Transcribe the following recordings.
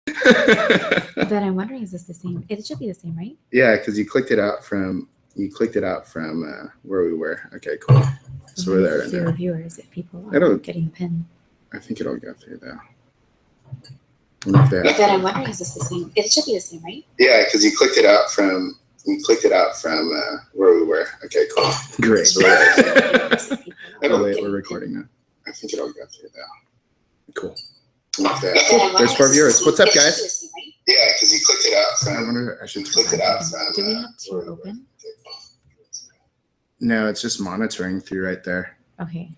But I'm wondering, is this the same? It should be the same, right? Yeah, because you clicked it out from where we were. Okay, cool. So we're there. Zero viewers if people are It'll- getting the pin. I think it'll go through though. But I'm wondering, is this the same? It should be the same, right? Yeah, because you clicked it out from where we were. Okay, cool. Great. So oh wait, we're recording now. I think it'll go through though. Cool. There's 4 viewers. What's up, guys? Yeah, because you clicked it out from. I wonder. I should click it out from. Do we have 2 open? No, it's just monitoring through right there. Okay.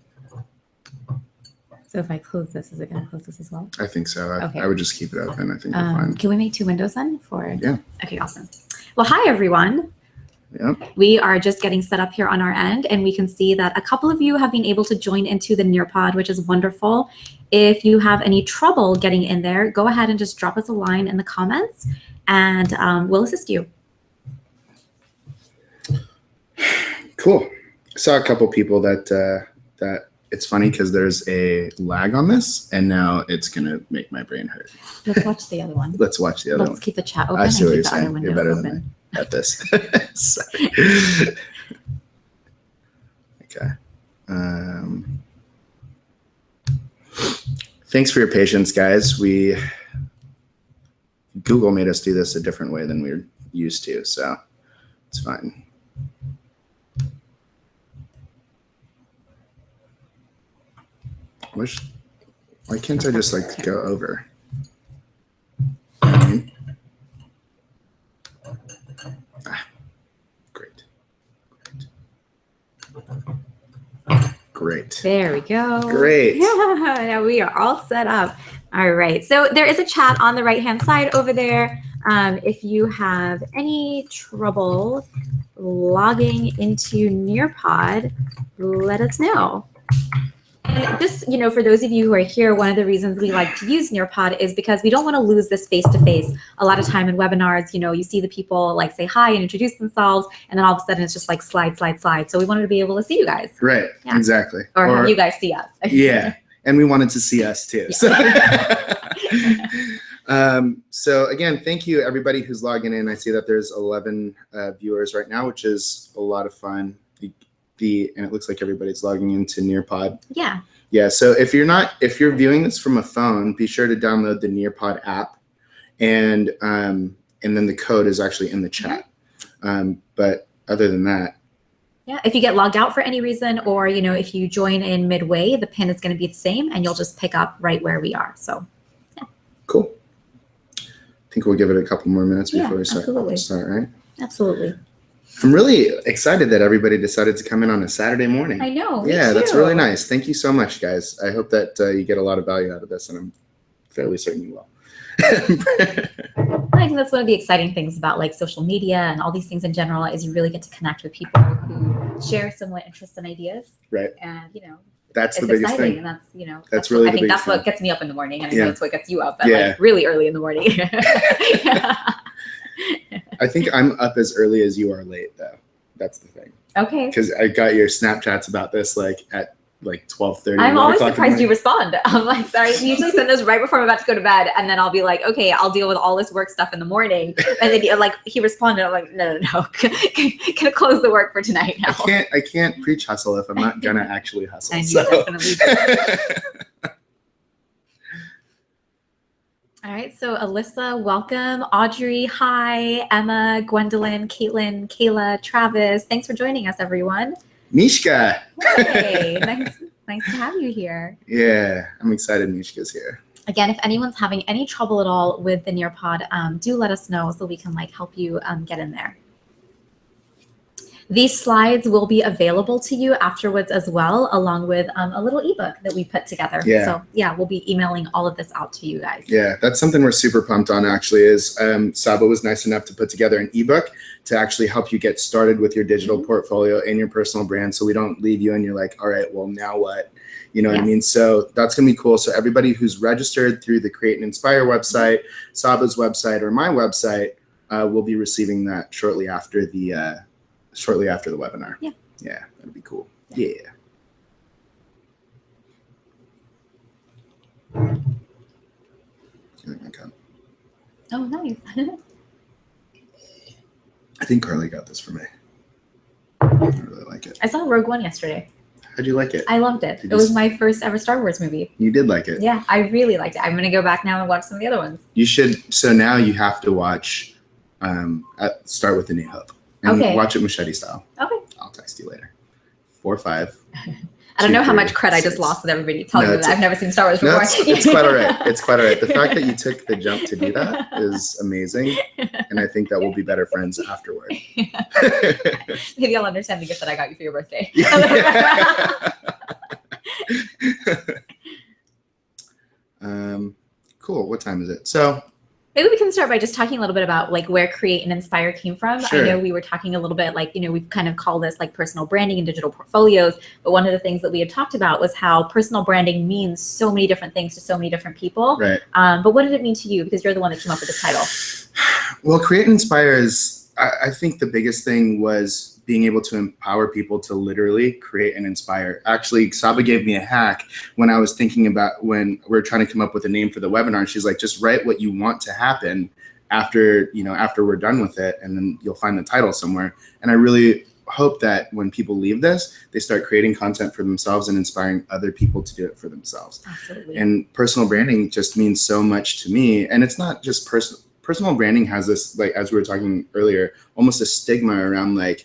So if I close this, is it going to close this as well? I think so. Okay. I would just keep it open. I think we're fine. Can we make 2 windows then? Yeah. Okay, awesome. Well, hi, everyone. Yep. We are just getting set up here on our end, and we can see that a couple of you have been able to join into the Nearpod, which is wonderful. If you have any trouble getting in there, go ahead and just drop us a line in the comments, and we'll assist you. Cool. I saw a couple people that it's funny because there's a lag on this, and now it's gonna make my brain hurt. Let's watch the other one. Let's watch the other one. Let's keep the chat open. I see and what keep you're the other saying. window You're better open. than me at this. Okay. Thanks for your patience, guys. Google made us do this a different way than we're used to, so it's fine. Why can't I just like go over? Great. There we go. Great. Yeah, now we are all set up. All right. So there is a chat on the right-hand side over there. If you have any trouble logging into Nearpod, let us know. And just, for those of you who are here, one of the reasons we like to use Nearpod is because we don't want to lose this face-to-face. A lot of time in webinars, you see the people like say hi and introduce themselves, and then all of a sudden it's just like slide. So we wanted to be able to see you guys. Right, yeah. Exactly. Or have you guys see us. Yeah, and we wanted to see us too. Yeah. So again, thank you everybody who's logging in. I see that there's 11 viewers right now, which is a lot of fun. And it looks like everybody's logging into Nearpod. Yeah. Yeah. So if you're viewing this from a phone, be sure to download the Nearpod app, and then the code is actually in the chat. But other than that. Yeah. If you get logged out for any reason, or if you join in midway, the pin is going to be the same, and you'll just pick up right where we are. So. Yeah. Cool. I think we'll give it a couple more minutes before we start. Absolutely. Right? Absolutely. I'm really excited that everybody decided to come in on a Saturday morning. I know. Yeah, that's really nice. Thank you so much, guys. I hope that you get a lot of value out of this, and I'm fairly certain you will. I think that's one of the exciting things about like social media and all these things in general is you really get to connect with people who share similar interests and ideas. Right. And that's the biggest thing. And that's really I think that's what gets me up in the morning, and I know that's what gets you up at like really early in the morning. I think I'm up as early as you are late, though. That's the thing. Okay. Because I got your Snapchats about this like at like 12:30. I'm always surprised you respond. I'm like, sorry. You usually send those right before I'm about to go to bed, and then I'll be like, okay, I'll deal with all this work stuff in the morning. And then he responded. I'm like, no. Gonna close the work for tonight now. I can't preach hustle if I'm not gonna actually hustle. And you definitely do. All right, so Alyssa, welcome. Audrey, hi. Emma, Gwendolyn, Caitlin, Kayla, Travis. Thanks for joining us, everyone. Mishka. Hey, nice to have you here. Yeah, I'm excited Mishka's here. Again, if anyone's having any trouble at all with the Nearpod, do let us know so we can help you get in there. These slides will be available to you afterwards as well, along with a little ebook that we put together. Yeah. So yeah, we'll be emailing all of this out to you guys. Yeah, that's something we're super pumped on actually is Saba was nice enough to put together an ebook to actually help you get started with your digital portfolio and your personal brand, so we don't leave you and you're like, all right, well, now what? You know what I mean? So that's going to be cool. So everybody who's registered through the Create and Inspire website, Saba's website, or my website will be receiving that shortly after the webinar. Yeah. Yeah, that'd be cool. Yeah. Okay. Oh, nice. I think Carly got this for me. I really like it. I saw Rogue One yesterday. How'd you like it? I loved it. It was my first ever Star Wars movie. You did like it? Yeah, I really liked it. I'm going to go back now and watch some of the other ones. You should. So now you have to watch, start with A New Hope. And watch it machete style. Okay. I'll text you later. 4, 5. I don't know how much credit I just lost with everybody telling me that I've never seen Star Wars before. It's quite all right. It's quite all right. The fact that you took the jump to do that is amazing. And I think that we'll be better friends afterward. Maybe I'll understand the gift that I got you for your birthday. Cool. What time is it? So maybe we can start by just talking a little bit about like where Create and Inspire came from. Sure. I know we were talking a little bit like, we've kind of called this like personal branding and digital portfolios. But one of the things that we had talked about was how personal branding means so many different things to so many different people. Right. But what did it mean to you? Because you're the one that came up with this title. Well, Create and Inspire is, I think the biggest thing was being able to empower people to literally create and inspire. Actually, Saba gave me a hack when I was thinking about when we were trying to come up with a name for the webinar. She's like, just write what you want to happen after we're done with it, and then you'll find the title somewhere. And I really hope that when people leave this, they start creating content for themselves and inspiring other people to do it for themselves. Absolutely. And personal branding just means so much to me. And it's not just personal branding has this, like, as we were talking earlier, almost a stigma around like,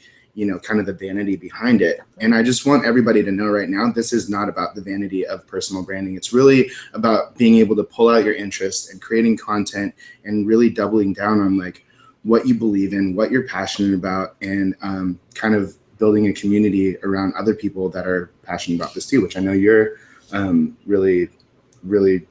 kind of the vanity behind it. And I just want everybody to know right now, this is not about the vanity of personal branding. It's really about being able to pull out your interests and creating content and really doubling down on like what you believe in, what you're passionate about, and kind of building a community around other people that are passionate about this too, which I know you're really, really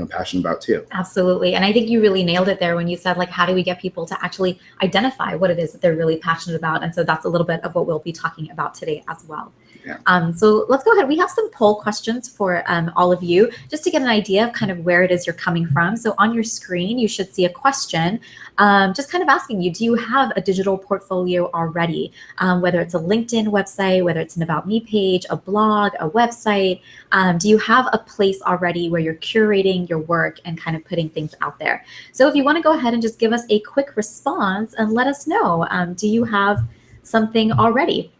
passionate about too. Absolutely. And I think you really nailed it there when you said, like, how do we get people to actually identify what it is that they're really passionate about? And so that's a little bit of what we'll be talking about today as well. Yeah. So let's go ahead. We have some poll questions for all of you, just to get an idea of kind of where it is you're coming from. So on your screen, you should see a question just kind of asking you, do you have a digital portfolio already? Whether it's a LinkedIn website, whether it's an About Me page, a blog, a website, do you have a place already where you're curating your work and kind of putting things out there? So if you want to go ahead and just give us a quick response and let us know, do you have something already?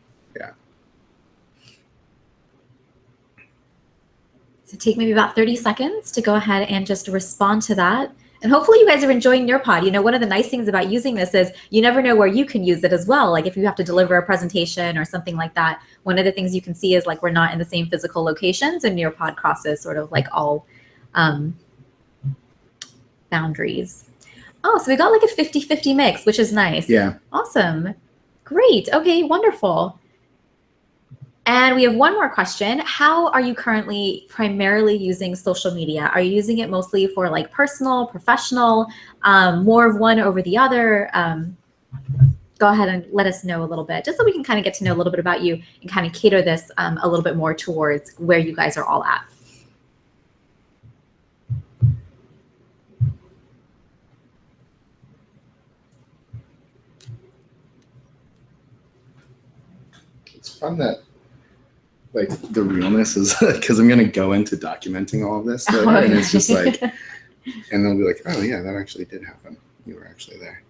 So take maybe about 30 seconds to go ahead and just respond to that. And hopefully you guys are enjoying Nearpod. One of the nice things about using this is you never know where you can use it as well. Like if you have to deliver a presentation or something like that, one of the things you can see is like we're not in the same physical locations, and Nearpod crosses sort of like all boundaries. Oh, so we got like a 50-50 mix, which is nice. Yeah. Awesome. Great. Okay, wonderful. And we have one more question. How are you currently primarily using social media? Are you using it mostly for like personal, professional, more of one over the other? Go ahead and let us know a little bit, just so we can kind of get to know a little bit about you and kind of cater this a little bit more towards where you guys are all at. It's fun that like the realness is because I'm going to go into documenting all of this later, and it's just like, and they'll be like, oh yeah, that actually did happen. You were actually there.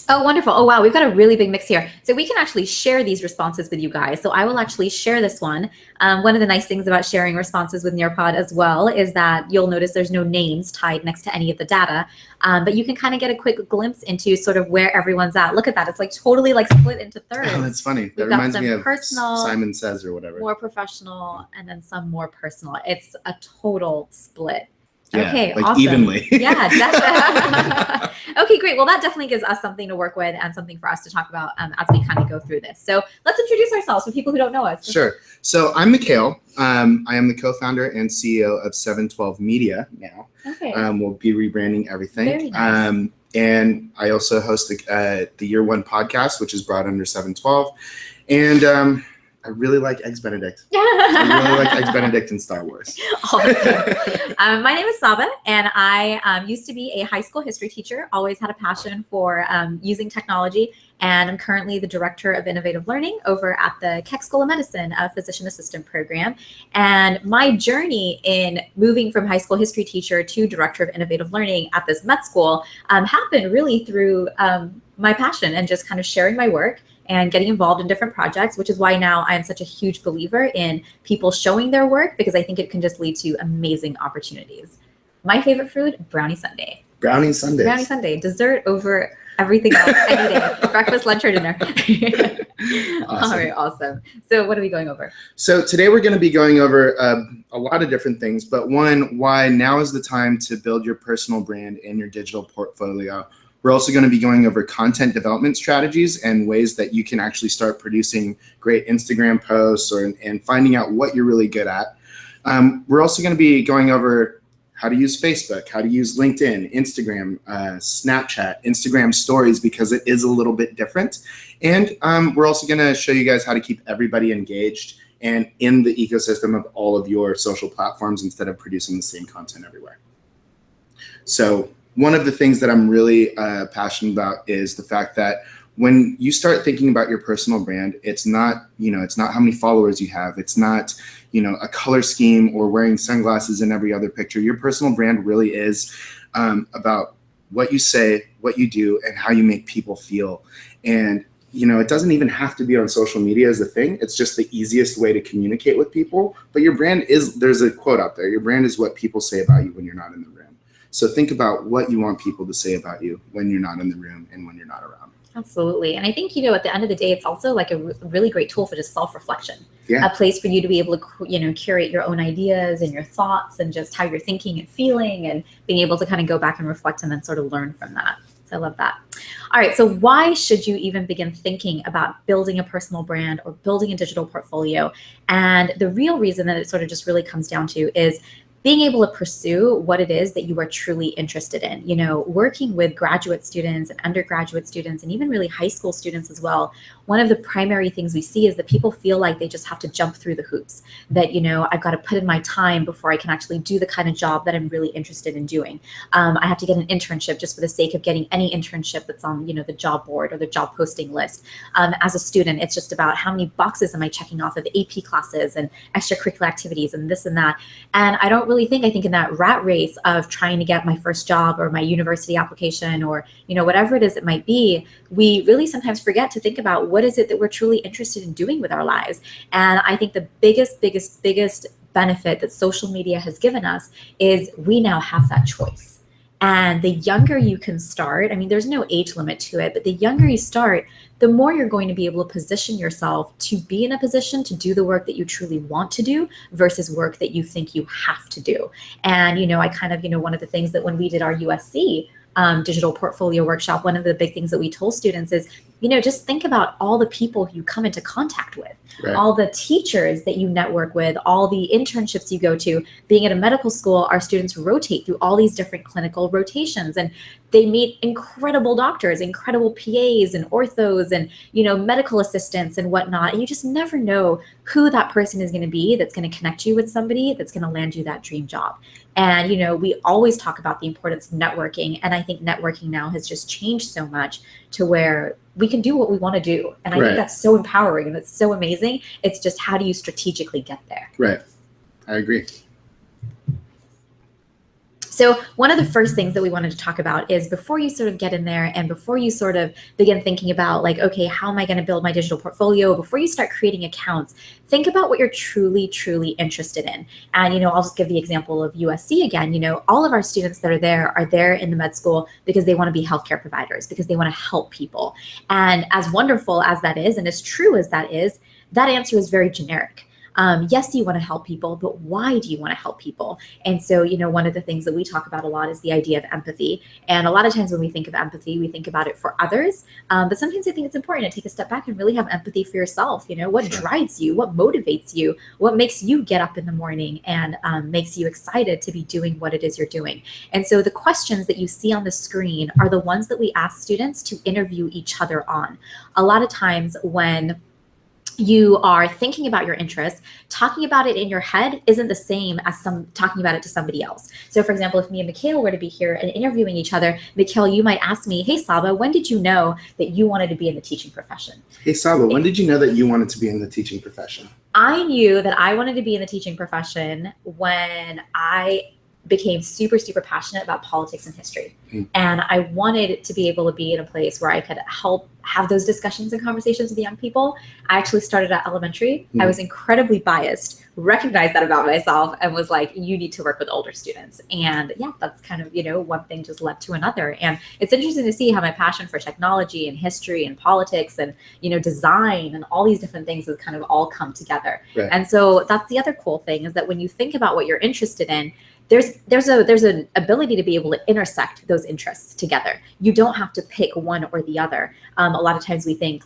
Oh, wonderful. Oh, wow. We've got a really big mix here. So we can actually share these responses with you guys. So I will actually share this one. One of the nice things about sharing responses with Nearpod as well is that you'll notice there's no names tied next to any of the data, but you can kind of get a quick glimpse into sort of where everyone's at. Look at that. It's like totally like split into thirds. Oh, that's funny. That We've got reminds some me of personal, Simon Says or whatever. More professional, and then some more personal. It's a total split. Yeah, okay, like awesome. Evenly. Yeah, definitely. Okay, great. Well, that definitely gives us something to work with and something for us to talk about as we kind of go through this. So let's introduce ourselves for people who don't know us. Sure. So I'm Mikhail. I am the co-founder and CEO of 712 Media now. Okay. We'll be rebranding everything. Very nice. And I also host the Year One podcast, which is brought under 712. And I really like Eggs Benedict. I really like Eggs Benedict in Star Wars. Awesome. My name is Saba, and I used to be a high school history teacher, always had a passion for using technology, and I'm currently the Director of Innovative Learning over at the Keck School of Medicine Physician Assistant Program. And my journey in moving from high school history teacher to Director of Innovative Learning at this med school happened really through my passion and just kind of sharing my work and getting involved in different projects, which is why now I'm such a huge believer in people showing their work, because I think it can just lead to amazing opportunities. My favorite food, brownie sundae. Brownie sundaes. Brownie sundae, dessert over everything else any day. Breakfast, lunch, or dinner. Awesome. All right, awesome. So what are we going over? So today we're going to be going over a lot of different things, but one, why now is the time to build your personal brand and your digital portfolio. We're also going to be going over content development strategies and ways that you can actually start producing great Instagram posts and finding out what you're really good at. We're also going to be going over how to use Facebook, how to use LinkedIn, Instagram, Snapchat, Instagram stories, because it is a little bit different. And we're also going to show you guys how to keep everybody engaged and in the ecosystem of all of your social platforms instead of producing the same content everywhere. So one of the things that I'm really passionate about is the fact that when you start thinking about your personal brand, it's not, it's not how many followers you have. It's not, a color scheme or wearing sunglasses in every other picture. Your personal brand really is about what you say, what you do, and how you make people feel. And, it doesn't even have to be on social media as a thing. It's just the easiest way to communicate with people. But your brand is, there's a quote out there, your brand is what people say about you when you're not in the room. So think about what you want people to say about you when you're not in the room and when you're not around. Absolutely. And I think, at the end of the day, it's also like a really great tool for just self-reflection. Yeah. A place for you to be able to, curate your own ideas and your thoughts and just how you're thinking and feeling, and being able to kind of go back and reflect and then sort of learn from that. So I love that. All right. So why should you even begin thinking about building a personal brand or building a digital portfolio? And the real reason that it sort of just really comes down to is being able to pursue what it is that you are truly interested in. Working with graduate students and undergraduate students and even really high school students as well, one of the primary things we see is that people feel like they just have to jump through the hoops, that, I've got to put in my time before I can actually do the kind of job that I'm really interested in doing. I have to get an internship just for the sake of getting any internship that's on, the job board or the job posting list. As a student, it's just about how many boxes am I checking off of AP classes and extracurricular activities and this and that. And I think in that rat race of trying to get my first job or my university application or, whatever it is it might be, we really sometimes forget to think about what is it that we're truly interested in doing with our lives. And I think the biggest benefit that social media has given us is we now have that choice. And the younger you can start, there's no age limit to it, but the younger you start, the more you're going to be able to position yourself to be in a position to do the work that you truly want to do versus work that you think you have to do. And, I kind of, one of the things that when we did our USC digital portfolio workshop, one of the big things that we told students is, just think about all the people you come into contact with, right? All the teachers that you network with, all the internships you go to. Being at a medical school, our students rotate through all these different clinical rotations, and they meet incredible doctors, incredible PAs and orthos and, medical assistants and whatnot. And you just never know who that person is going to be that's going to connect you with somebody that's going to land you that dream job. And, we always talk about the importance of networking. And I think networking now has just changed so much to where we can do what we want to do. And I think that's so empowering and that's so amazing. It's just, how do you strategically get there? Right. I agree. So one of the first things that we wanted to talk about is, before you sort of get in there and before you sort of begin thinking about like, okay, how am I going to build my digital portfolio? Before you start creating accounts, think about what you're truly, truly interested in. And, I'll just give the example of USC again. All of our students that are there in the med school because they want to be healthcare providers, because they want to help people. And as wonderful as that is, and as true as that is, that answer is very generic. Yes, you want to help people, but why do you want to help people? And so, one of the things that we talk about a lot is the idea of empathy. And a lot of times when we think of empathy, we think about it for others. But sometimes I think it's important to take a step back and really have empathy for yourself. What drives you? What motivates you? What makes you get up in the morning and makes you excited to be doing what it is you're doing? And so the questions that you see on the screen are the ones that we ask students to interview each other on. A lot of times when you are thinking about your interests, talking about it in your head isn't the same as talking about it to somebody else. So for example, if me and Mikhail were to be here and interviewing each other, Mikhail, you might ask me, hey Saba, when did you know that you wanted to be in the teaching profession? Hey Saba, when did you know that you wanted to be in the teaching profession? I knew that I wanted to be in the teaching profession when I became super, super passionate about politics and history. And I wanted to be able to be in a place where I could help have those discussions and conversations with young people. I actually started at elementary. I was incredibly biased, recognized that about myself, and was like, you need to work with older students. And yeah, that's kind of, one thing just led to another. And it's interesting to see how my passion for technology and history and politics and, design and all these different things has kind of all come together. Right. And so that's the other cool thing, is that when you think about what you're interested in, there's an ability to be able to intersect those interests together. You don't have to pick one or the other. A lot of times we think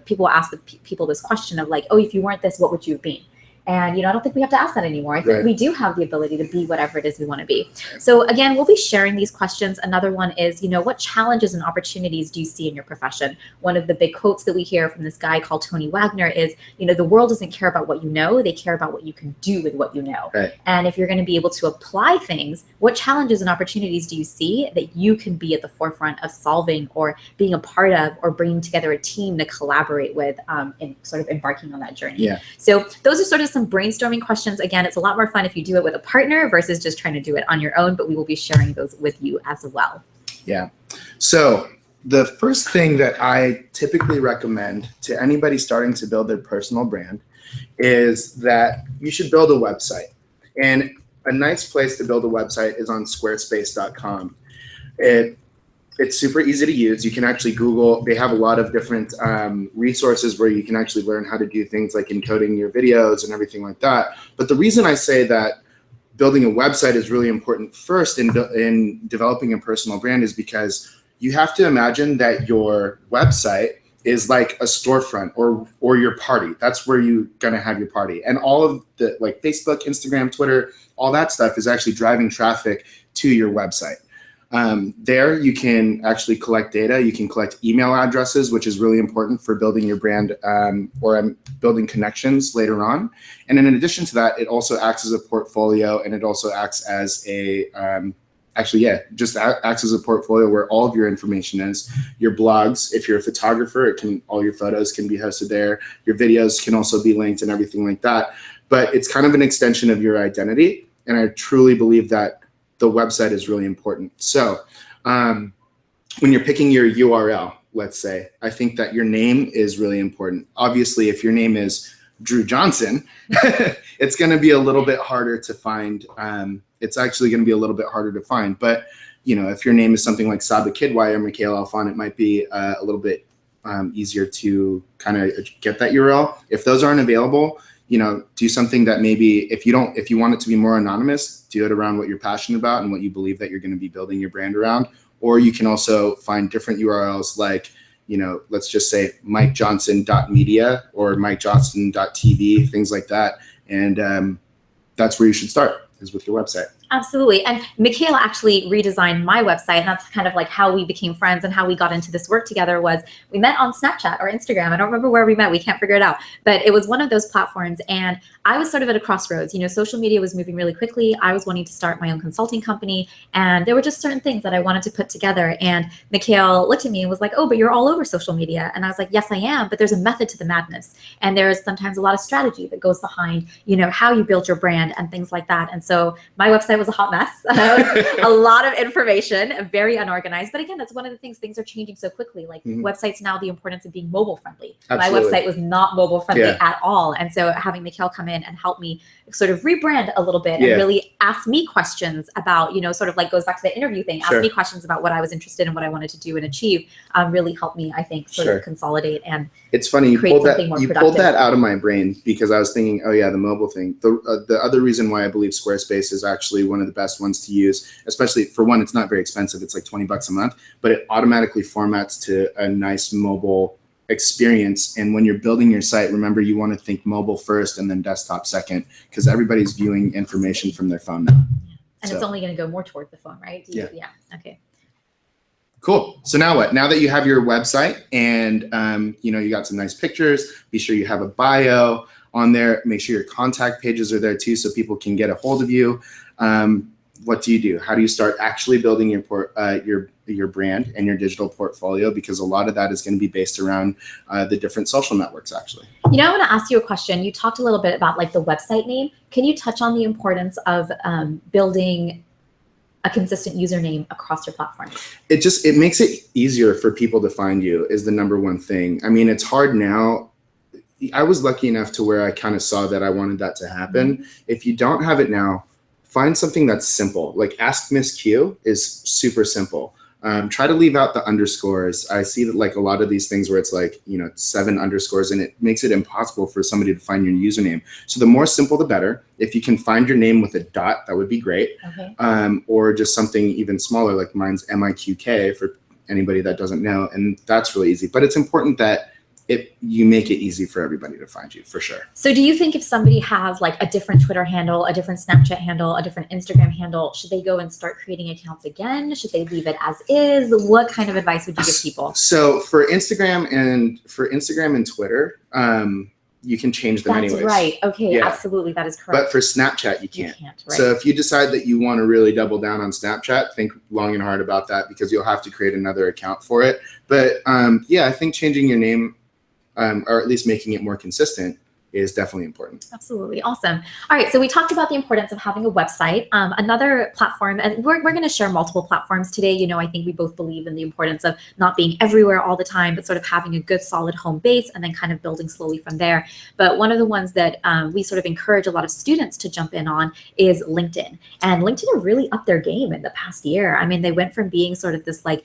people ask people this question of like, oh, if you weren't this, what would you have been? And, I don't think we have to ask that anymore. I think we do have the ability to be whatever it is we want to be. So again, we'll be sharing these questions. Another one is, what challenges and opportunities do you see in your profession? One of the big quotes that we hear from this guy called Tony Wagner is, the world doesn't care about what you know, they care about what you can do with what you know. Right. And if you're going to be able to apply things, what challenges and opportunities do you see that you can be at the forefront of solving or being a part of or bringing together a team to collaborate with in sort of embarking on that journey? Yeah. So those are sort of some brainstorming questions. Again, it's a lot more fun if you do it with a partner versus just trying to do it on your own, but we will be sharing those with you as well. Yeah. So the first thing that I typically recommend to anybody starting to build their personal brand is that you should build a website. And a nice place to build a website is on squarespace.com. It's super easy to use. You can actually Google. They have a lot of different resources where you can actually learn how to do things like encoding your videos and everything like that. But the reason I say that building a website is really important first in developing a personal brand is because you have to imagine that your website is like a storefront or your party. That's where you're gonna have your party. And all of the like Facebook, Instagram, Twitter, all that stuff is actually driving traffic to your website. There you can actually collect data. You can collect email addresses, which is really important for building your brand or building connections later on. And in addition to that, it also acts as a portfolio, and it also acts as a acts as a portfolio where all of your information is. Your blogs, if you're a photographer, all your photos can be hosted there. Your videos can also be linked and everything like that. But it's kind of an extension of your identity, and I truly believe that the website is really important. So when you're picking your URL, let's say, I think that your name is really important. Obviously, if your name is Drew Johnson, it's going to be a little bit harder to find. It's actually going to be a little bit harder to find. But, if your name is something like Saba Kidwai or Mikhail Alfon, it might be a little bit easier to kind of get that URL. If those aren't available, do something that maybe if you want it to be more anonymous, do it around what you're passionate about and what you believe that you're going to be building your brand around. Or you can also find different URLs like, let's just say mikejohnson.media or mikejohnson.tv, things like that. And that's where you should start, is with your website. Absolutely. And Mikhail actually redesigned my website. And that's kind of like how we became friends and how we got into this work together. Was we met on Snapchat or Instagram. I don't remember where we met. We can't figure it out. But it was one of those platforms. And I was sort of at a crossroads. Social media was moving really quickly. I was wanting to start my own consulting company. And there were just certain things that I wanted to put together. And Mikhail looked at me and was like, oh, but you're all over social media. And I was like, yes, I am. But there's a method to the madness. And there's sometimes a lot of strategy that goes behind, how you build your brand and things like that. And so my website was a hot mess. A lot of information, very unorganized. But again, that's one of the things are changing so quickly. Like websites now, the importance of being mobile friendly. Absolutely. My website was not mobile friendly at all. And so having Mikhail come in and help me sort of rebrand a little bit and really ask me questions about, sort of like goes back to the interview thing, ask me questions about what I was interested in, what I wanted to do and achieve, really helped me, I think, sort of consolidate and it's funny you pulled that out of my brain because I was thinking, oh yeah, the mobile thing. The other reason why I believe Squarespace is actually one of the best ones to use, especially for one, it's not very expensive. It's like $20 a month, but it automatically formats to a nice mobile experience. And when you're building your site, remember you want to think mobile first and then desktop second, because everybody's viewing information from their phone now. And it's only going to go more toward the phone, right? Yeah. Okay. Cool. So now what? Now that you have your website and you got some nice pictures, be sure you have a bio on there. Make sure your contact pages are there too, so people can get a hold of you. What do you do? How do you start actually building your brand and your digital portfolio? Because a lot of that is going to be based around the different social networks, actually. I want to ask you a question. You talked a little bit about like the website name. Can you touch on the importance of building a consistent username across your platform? It makes it easier for people to find you is the number one thing. I mean, it's hard now. I was lucky enough to where I kind of saw that I wanted that to happen. If you don't have it now, find something that's simple. Like Ask Miss Q is super simple. Try to leave out the underscores. I see that like a lot of these things where it's like, 7 underscores and it makes it impossible for somebody to find your username. So the more simple, the better. If you can find your name with a dot, that would be great. Okay. Or just something even smaller, like mine's MIQK for anybody that doesn't know. And that's really easy. But it's important that you make it easy for everybody to find you, for sure. So do you think if somebody has like a different Twitter handle, a different Snapchat handle, a different Instagram handle, should they go and start creating accounts again? Should they leave it as is? What kind of advice would you give people? So for Instagram and Twitter, you can change them anyways. That's right. Okay, Yeah. Absolutely. That is correct. But for Snapchat, you can't. Right. So if you decide that you want to really double down on Snapchat, think long and hard about that because you'll have to create another account for it. But I think changing your name or at least making it more consistent is definitely important. Absolutely. Awesome. All right. So we talked about the importance of having a website. Another platform, and we're going to share multiple platforms today. I think we both believe in the importance of not being everywhere all the time, but sort of having a good solid home base and then kind of building slowly from there. But one of the ones that we sort of encourage a lot of students to jump in on is LinkedIn. And LinkedIn have really upped their game in the past year. I mean, they went from being sort of this like,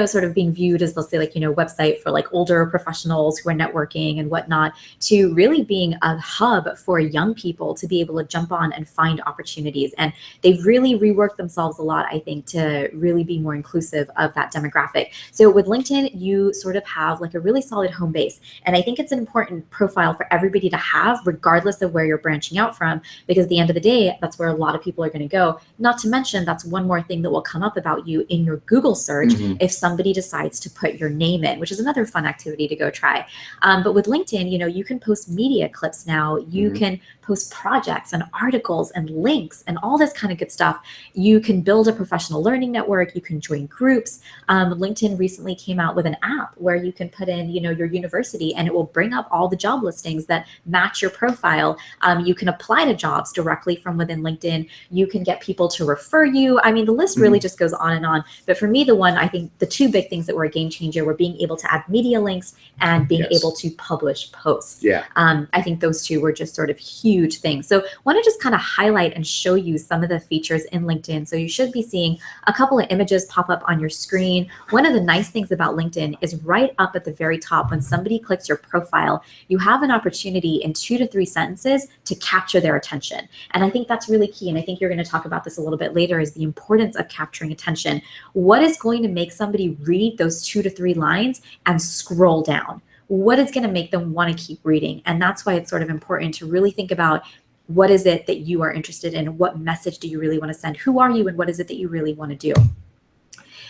sort of being viewed as, let's say, like, website for like older professionals who are networking and whatnot, to really being a hub for young people to be able to jump on and find opportunities. And they've really reworked themselves a lot, I think, to really be more inclusive of that demographic. So with LinkedIn, you sort of have like a really solid home base. And I think it's an important profile for everybody to have, regardless of where you're branching out from, because at the end of the day, that's where a lot of people are going to go. Not to mention, that's one more thing that will come up about you in your Google search if somebody decides to put your name in, which is another fun activity to go try. But with LinkedIn, you can post media clips now. You can post projects and articles and links and all this kind of good stuff. You can build a professional learning network. You can join groups. LinkedIn recently came out with an app where you can put in, your university, and it will bring up all the job listings that match your profile. You can apply to jobs directly from within LinkedIn. You can get people to refer you. I mean, the list really just goes on and on. But for me, I think the two big things that were a game changer were being able to add media links and being able to publish posts. Yeah. I think those two were just sort of huge things. So I want to just kind of highlight and show you some of the features in LinkedIn. So you should be seeing a couple of images pop up on your screen. One of the nice things about LinkedIn is right up at the very top, when somebody clicks your profile, you have an opportunity in 2 to 3 sentences to capture their attention. And I think that's really key. And I think you're going to talk about this a little bit later, is the importance of capturing attention. What is going to make somebody read those 2 to 3 lines and scroll down? What is going to make them want to keep reading? And that's why it's sort of important to really think about, what is it that you are interested in? What message do you really want to send? Who are you, and what is it that you really want to do?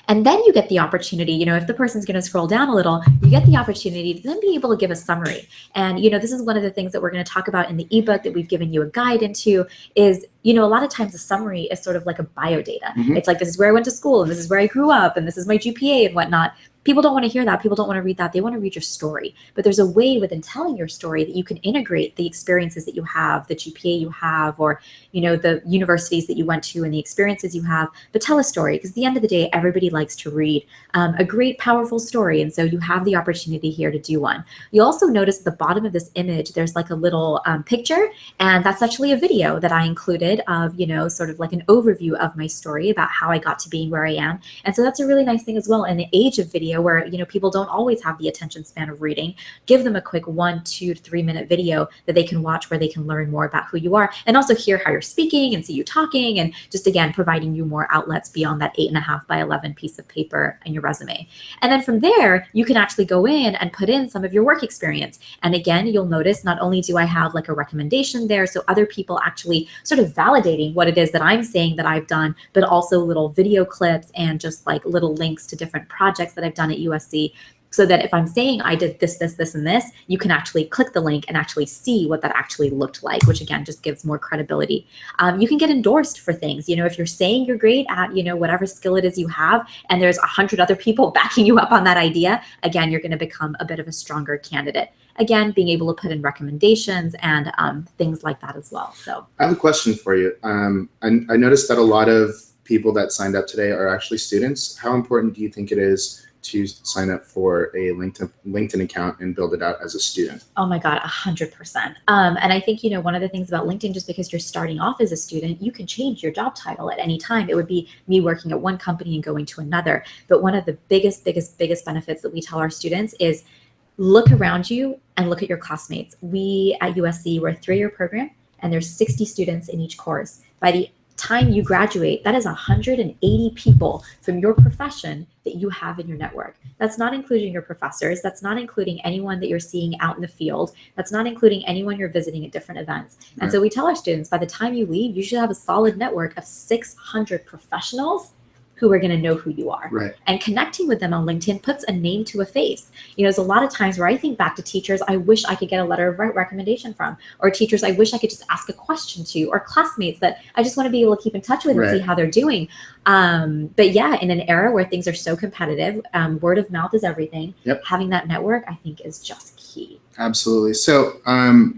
And then you get the opportunity, if the person's going to scroll down a little, you get the opportunity to then be able to give a summary. And, this is one of the things that we're going to talk about in the ebook that we've given you a guide into is, a lot of times the summary is sort of like a bio data. It's like, this is where I went to school, and this is where I grew up, and this is my GPA and whatnot. People don't want to hear that. People don't want to read that. They want to read your story. But there's a way within telling your story that you can integrate the experiences that you have, the GPA you have, or, the universities that you went to and the experiences you have, but tell a story, because at the end of the day, everybody likes to read a great, powerful story. And so you have the opportunity here to do one. You'll also notice at the bottom of this image, there's like a little picture, and that's actually a video that I included of, sort of like an overview of my story about how I got to being where I am. And so that's a really nice thing as well. In the age of video, where people don't always have the attention span of reading, give them a quick 1, 2 to 3 minute video that they can watch, where they can learn more about who you are, and also hear how you're speaking and see you talking, and just again providing you more outlets beyond that 8.5 by 11 piece of paper and your resume. And then from there, you can actually go in and put in some of your work experience. And again, you'll notice not only do I have like a recommendation there, so other people actually sort of value validating what it is that I'm saying that I've done, but also little video clips and just like little links to different projects that I've done at USC. So that if I'm saying I did this, this, this, and this, you can actually click the link and actually see what that actually looked like, which again, just gives more credibility. You can get endorsed for things. You know, if you're saying you're great at, you know, whatever skill it is you have, and there's 100 other people backing you up on that idea, again, you're going to become a bit of a stronger candidate. Again, being able to put in recommendations and things like that as well. So I have a question for you. I noticed that a lot of people that signed up today are actually students. How important do you think it is to sign up for a LinkedIn account and build it out as a student? Oh my God, 100%. And I think, you know, one of the things about LinkedIn, just because you're starting off as a student, you can change your job title at any time. It would be me working at one company and going to another. But one of the biggest benefits that we tell our students is look around you and look at your classmates. We at USC, we're a 3-year program and there's 60 students in each course. By the time you graduate, that is 180 people from your profession that you have in your network. That's not including your professors. That's not including anyone that you're seeing out in the field. That's not including anyone you're visiting at different events. And so we tell our students, by the time you leave, you should have a solid network of 600 professionals who are going to know who you are. Right. And connecting with them on LinkedIn puts a name to a face. You know, there's a lot of times where I think back to teachers I wish I could get a letter of recommendation from, or teachers I wish I could just ask a question to, or classmates that I just want to be able to keep in touch with and see how they're doing. But yeah, in an era where things are so competitive, word of mouth is everything. Yep. Having that network, I think, is just key. Absolutely. So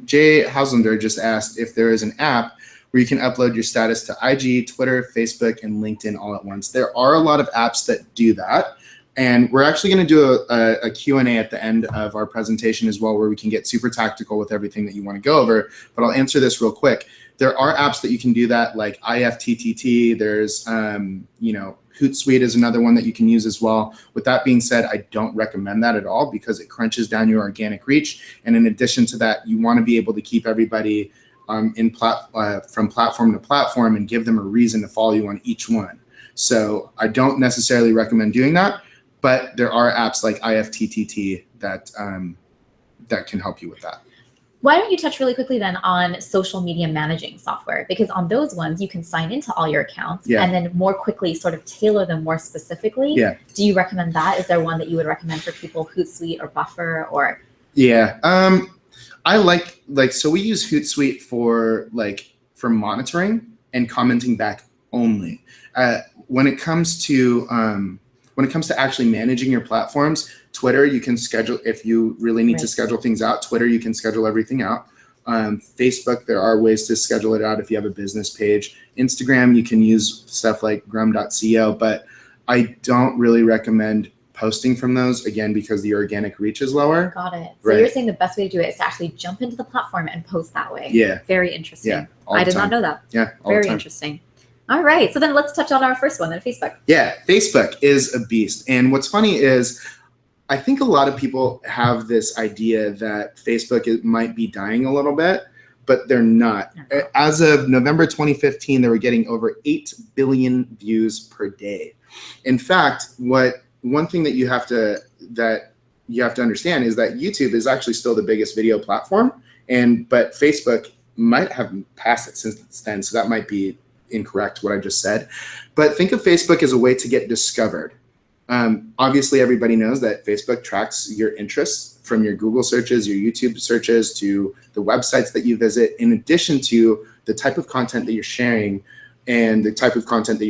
Jay Hauslander just asked if there is an app where you can upload your status to IG, Twitter, Facebook, and LinkedIn all at once. There are a lot of apps that do that. And we're actually going to do a Q&A at the end of our presentation as well, where we can get super tactical with everything that you want to go over. But I'll answer this real quick. There are apps that you can do that, like IFTTT. There's, you know, Hootsuite is another one that you can use as well. With that being said, I don't recommend that at all because it crunches down your organic reach. And in addition to that, you want to be able to keep everybody from platform to platform and give them a reason to follow you on each one. So I don't necessarily recommend doing that, but there are apps like IFTTT that that can help you with that. Why don't you touch really quickly then on social media managing software? Because on those ones, you can sign into all your accounts and then more quickly sort of tailor them more specifically. Yeah. Do you recommend that? Is there one that you would recommend for people, Hootsuite or Buffer or? Yeah. I like so we use Hootsuite for monitoring and commenting back only. When it comes to actually managing your platforms, Twitter, you can schedule if you really need to schedule things out. Twitter, you can schedule everything out. Facebook, there are ways to schedule it out if you have a business page. Instagram, you can use stuff like grum.co, but I don't really recommend posting from those, again, because the organic reach is lower. Got it. So you're saying the best way to do it is to actually jump into the platform and post that way. Yeah. Very interesting. Yeah. I did not know that. Yeah. Very interesting. All right. So then let's touch on our first one, then Facebook. Yeah. Facebook is a beast. And what's funny is I think a lot of people have this idea that Facebook might be dying a little bit, but they're not. As of November 2015, they were getting over 8 billion views per day. In fact, one thing that you have to understand is that YouTube is actually still the biggest video platform, but Facebook might have passed it since then, so that might be incorrect what I just said. But think of Facebook as a way to get discovered. Obviously, everybody knows that Facebook tracks your interests from your Google searches, your YouTube searches, to the websites that you visit, in addition to the type of content that you're sharing and the type of content that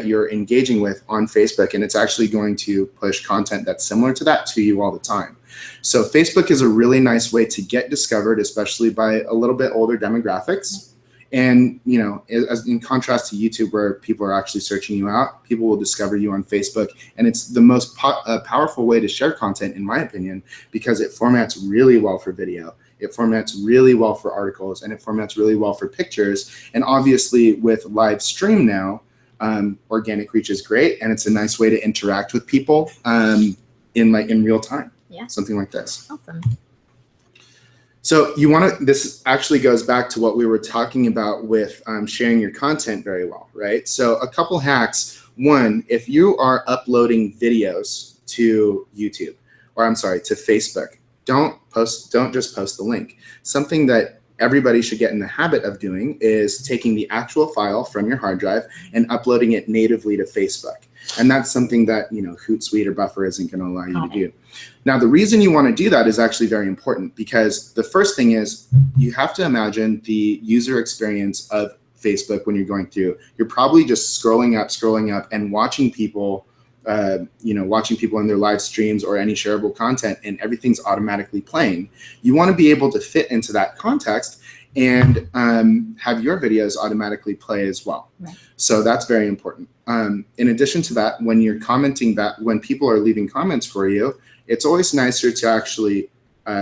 you're engaging with on Facebook. And it's actually going to push content that's similar to that to you all the time. So Facebook is a really nice way to get discovered, especially by a little bit older demographics. And, you know, as in contrast to YouTube, where people are actually searching you out, people will discover you on Facebook. And it's the most powerful way to share content, in my opinion, because it formats really well for video. It formats really well for articles, and it formats really well for pictures. And obviously with live stream now, organic reach is great. And it's a nice way to interact with people in real time. Yeah. Something like this. Awesome. So this actually goes back to what we were talking about with sharing your content very well, right? So a couple hacks. One, if you are uploading videos to YouTube, to Facebook, don't just post the link. Something that everybody should get in the habit of doing is taking the actual file from your hard drive and uploading it natively to Facebook. And that's something that, Hootsuite or Buffer isn't going to allow you to do. Now, the reason you want to do that is actually very important, because the first thing is you have to imagine the user experience of Facebook when you're going through. You're probably just scrolling up and watching people, watching people in their live streams or any shareable content, and everything's automatically playing. You want to be able to fit into that context and have your videos automatically play as well. Right. So that's very important. In addition to that, when you're commenting when people are leaving comments for you, it's always nicer to actually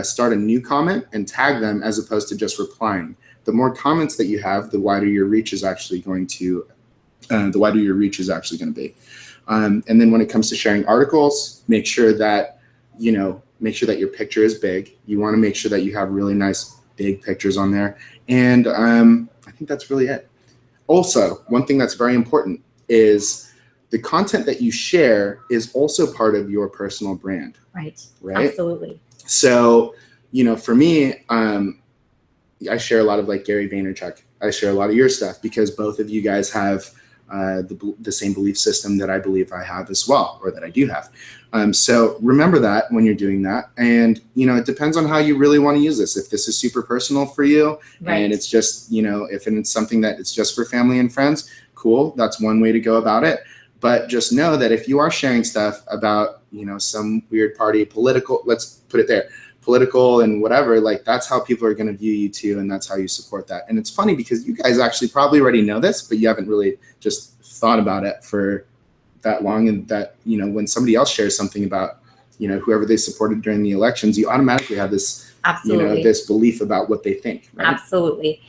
start a new comment and tag them as opposed to just replying. The more comments that you have, the wider your reach is actually going to be. And then when it comes to sharing articles, make sure that your picture is big. You want to make sure that you have really nice big pictures on there. And I think that's really it. Also, one thing that's very important is the content that you share is also part of your personal brand. Right. Right. Absolutely. So, for me, I share a lot of like Gary Vaynerchuk. I share a lot of your stuff because both of you guys have the same belief system that I believe I have as well, or that I do have. So remember that when you're doing that. And, it depends on how you really want to use this. If this is super personal for you, right, and it's just, if it's something that it's just for family and friends, cool. That's one way to go about it. But just know that if you are sharing stuff about, some weird party, political, let's put it there, political and whatever, like that's how people are going to view you too. And that's how you support that. And it's funny because you guys actually probably already know this, but you haven't really just thought about it for that long. And that, when somebody else shares something about, whoever they supported during the elections, you automatically have this, absolutely, this belief about what they think. Right? Absolutely.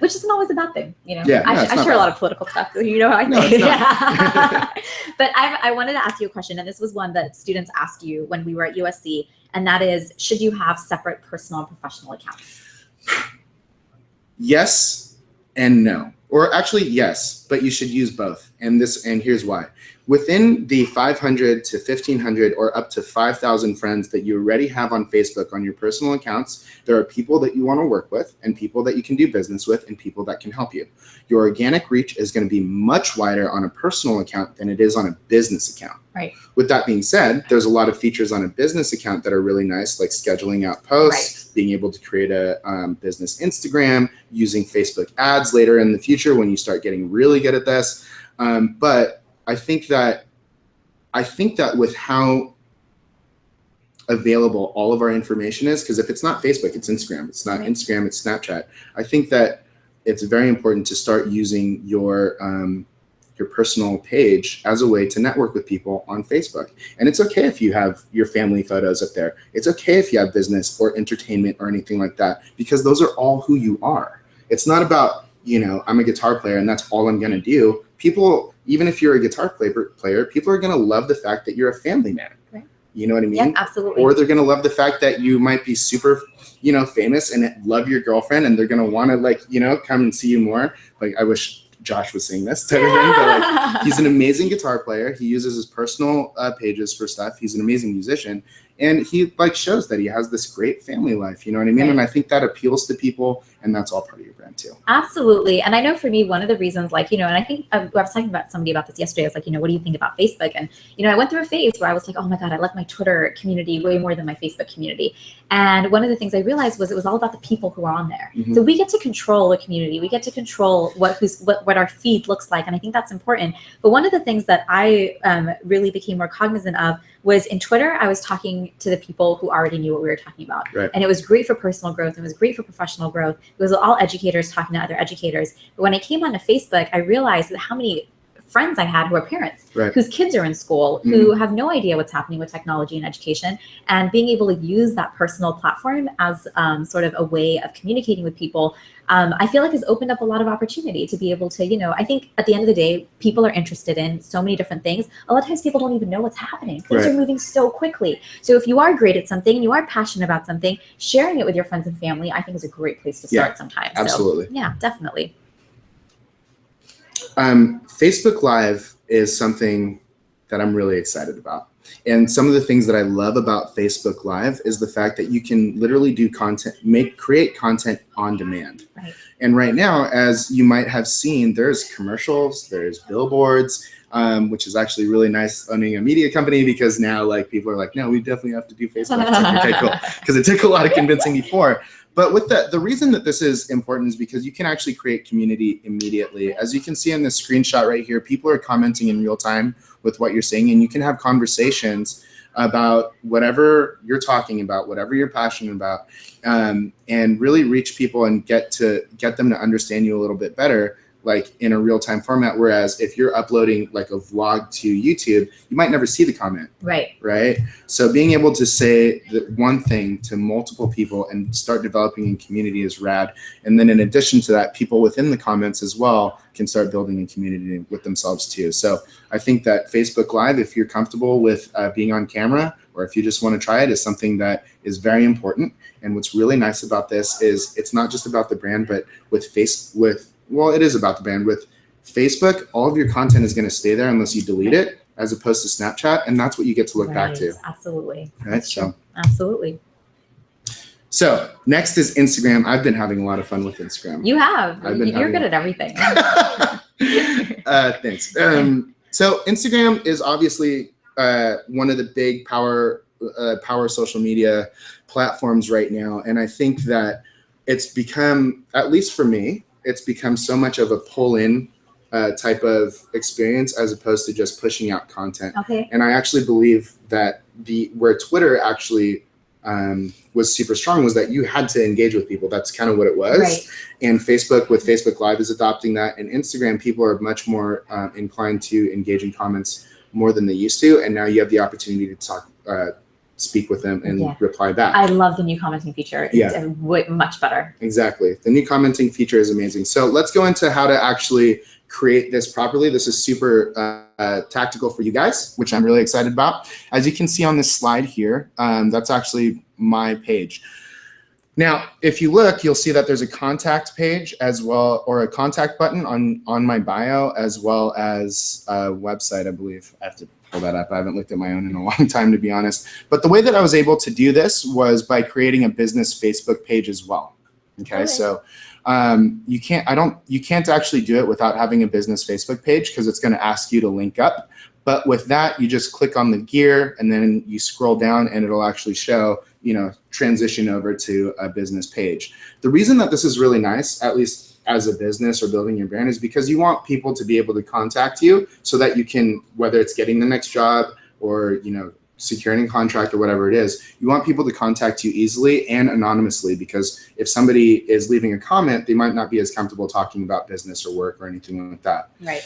Which isn't always a bad thing. Yeah, I share a lot of political stuff. You know how I think. No, it's not. But I wanted to ask you a question, and this was one that students asked you when we were at USC, and that is, should you have separate personal and professional accounts? Yes and no. Or actually, yes, but you should use both. And here's why. Within the 500 to 1,500 or up to 5,000 friends that you already have on Facebook on your personal accounts, there are people that you want to work with and people that you can do business with and people that can help you. Your organic reach is going to be much wider on a personal account than it is on a business account. Right. With that being said, there's a lot of features on a business account that are really nice, like scheduling out posts, right, being able to create a business Instagram, using Facebook ads later in the future when you start getting really good at this. But I think that with how available all of our information is, because if it's not Facebook, it's Instagram. It's not Instagram, it's Snapchat. I think that it's very important to start using your personal page as a way to network with people on Facebook. And it's okay if you have your family photos up there. It's okay if you have business or entertainment or anything like that, because those are all who you are. It's not about, I'm a guitar player and that's all I'm going to do. People, even if you're a guitar player, people are going to love the fact that you're a family man. Right. You know what I mean? Yeah, absolutely. Or they're going to love the fact that you might be super, famous and love your girlfriend, and they're going to want to come and see you more. Like, I wish Josh was saying this type of thing, but he's an amazing guitar player. He uses his personal pages for stuff. He's an amazing musician, and he shows that he has this great family life. You know what I mean? Right. And I think that appeals to people, and that's all part of your brand too. Absolutely. And I know for me, one of the reasons, and I think I was talking about somebody about this yesterday. I was like, what do you think about Facebook? And, I went through a phase where I was like, oh my God, I love my Twitter community way more than my Facebook community. And one of the things I realized was it was all about the people who are on there. Mm-hmm. So we get to control the community. We get to control what our feed looks like. And I think that's important. But one of the things that I really became more cognizant of was in Twitter, I was talking to the people who already knew what we were talking about. Right. And it was great for personal growth. And it was great for professional growth. It was all educators talking to other educators. But when I came onto Facebook, I realized that how many friends I had who are parents, right, whose kids are in school, mm-hmm, who have no idea what's happening with technology and education, and being able to use that personal platform as sort of a way of communicating with people, I feel like has opened up a lot of opportunity to be able to, I think at the end of the day, people are interested in so many different things. A lot of times people don't even know what's happening. Things right, are moving so quickly. So if you are great at something and you are passionate about something, sharing it with your friends and family, I think is a great place to start sometimes. Absolutely. So, yeah, definitely. Facebook Live is something that I'm really excited about. And some of the things that I love about Facebook Live is the fact that you can literally do content, create content on demand. Right. And right now, as you might have seen, there's commercials, there's billboards, which is actually really nice owning a media company, because now like people are like, no, we definitely have to do Facebook. It's like, okay, cool. Because it took a lot of convincing before. But with the reason that this is important is because you can actually create community immediately. As you can see in this screenshot right here, people are commenting in real time with what you're saying, and you can have conversations about whatever you're talking about, whatever you're passionate about, and really reach people and get them to understand you a little bit better, like in a real-time format. Whereas if you're uploading like a vlog to YouTube, you might never see the comment. Right. So being able to say that one thing to multiple people and start developing a community is rad. And then in addition to that, people within the comments as well can start building a community with themselves too. So I think that Facebook Live, if you're comfortable with being on camera, or if you just want to try it, is something that is very important. And what's really nice about this is it's not just about the brand, but well, it is about the brand. With Facebook, all of your content is going to stay there unless you delete it, as opposed to Snapchat, and that's what you get to look back to. Absolutely. Right. So absolutely. So next is Instagram. I've been having a lot of fun with Instagram. You have. You're good at everything. Thanks. So Instagram is obviously one of the big power social media platforms right now, and I think that it's become, at least for me, it's become so much of a pull-in type of experience as opposed to just pushing out content. Okay. And I actually believe that where Twitter actually was super strong was that you had to engage with people. That's kind of what it was. Right. And Facebook with Facebook Live is adopting that. And Instagram, people are much more inclined to engage in comments more than they used to. And now you have the opportunity to talk, speak with them and reply back. I love the new commenting feature. It's much better. Exactly. The new commenting feature is amazing. So let's go into how to actually create this properly. This is super tactical for you guys, which I'm really excited about. As you can see on this slide here, that's actually my page. Now, if you look, you'll see that there's a contact page as well, or a contact button on my bio, as well as a website, I believe. I have to pull that up. I haven't looked at my own in a long time, to be honest. But the way that I was able to do this was by creating a business Facebook page as well. Okay. So you can't actually do it without having a business Facebook page, because it's going to ask you to link up. But with that, you just click on the gear and then you scroll down and it'll actually show, transition over to a business page. The reason that this is really nice, at least as a business or building your brand, is because you want people to be able to contact you so that you can, whether it's getting the next job or, securing a contract or whatever it is, you want people to contact you easily and anonymously, because if somebody is leaving a comment, they might not be as comfortable talking about business or work or anything like that. Right.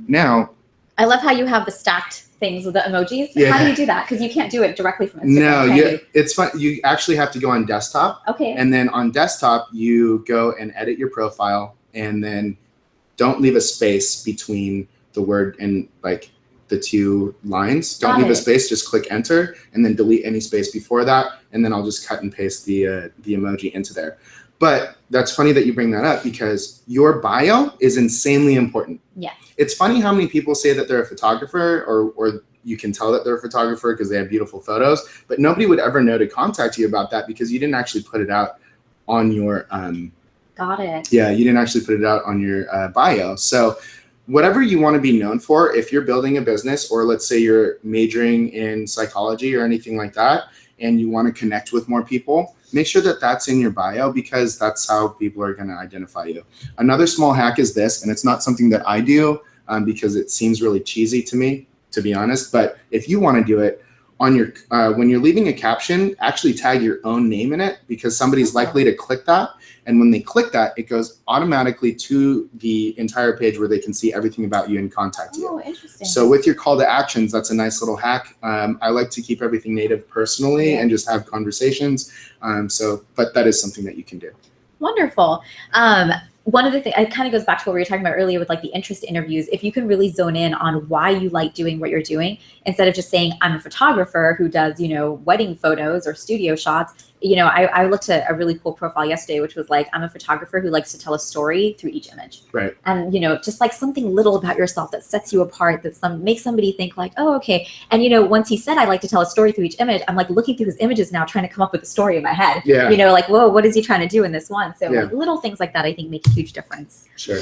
Now, I love how you have the stacked things with the emojis. Yeah. How do you do that? Because you can't do it directly from Instagram. No, it's fun. You actually have to go on desktop. Okay. And then on desktop, you go and edit your profile, and then don't leave a space between the word and like the two lines. Don't leave a space, just click enter, and then delete any space before that. And then I'll just cut and paste the emoji into there. But that's funny that you bring that up, because your bio is insanely important. Yeah. It's funny how many people say that they're a photographer, or you can tell that they're a photographer because they have beautiful photos, but nobody would ever know to contact you about that because you didn't actually put it out on your Got it. Yeah, you didn't actually put it out on your bio. So whatever you want to be known for, if you're building a business, or let's say you're majoring in psychology or anything like that, and you want to connect with more people, make sure that that's in your bio, because that's how people are going to identify you. Another small hack is this, and it's not something that I do because it seems really cheesy to me, to be honest. But if you want to do it, on your when you're leaving a caption, actually tag your own name in it, because somebody's likely to click that. And when they click that, it goes automatically to the entire page where they can see everything about you and contact you. Oh, interesting. So with your call to actions, that's a nice little hack. I like to keep everything native personally and just have conversations. But that is something that you can do. Wonderful. one of the things, it kind of goes back to what we were talking about earlier with like the interest interviews. If you can really zone in on why you like doing what you're doing, instead of just saying, I'm a photographer who does, wedding photos or studio shots. I looked at a really cool profile yesterday, which was like, I'm a photographer who likes to tell a story through each image. Right. And, just like something little about yourself that sets you apart, that makes somebody think like, oh, okay. And, once he said, I like to tell a story through each image, I'm like looking through his images now, trying to come up with a story in my head. Yeah. Like, whoa, what is he trying to do in this one? So like little things like that, I think make a huge difference. Sure.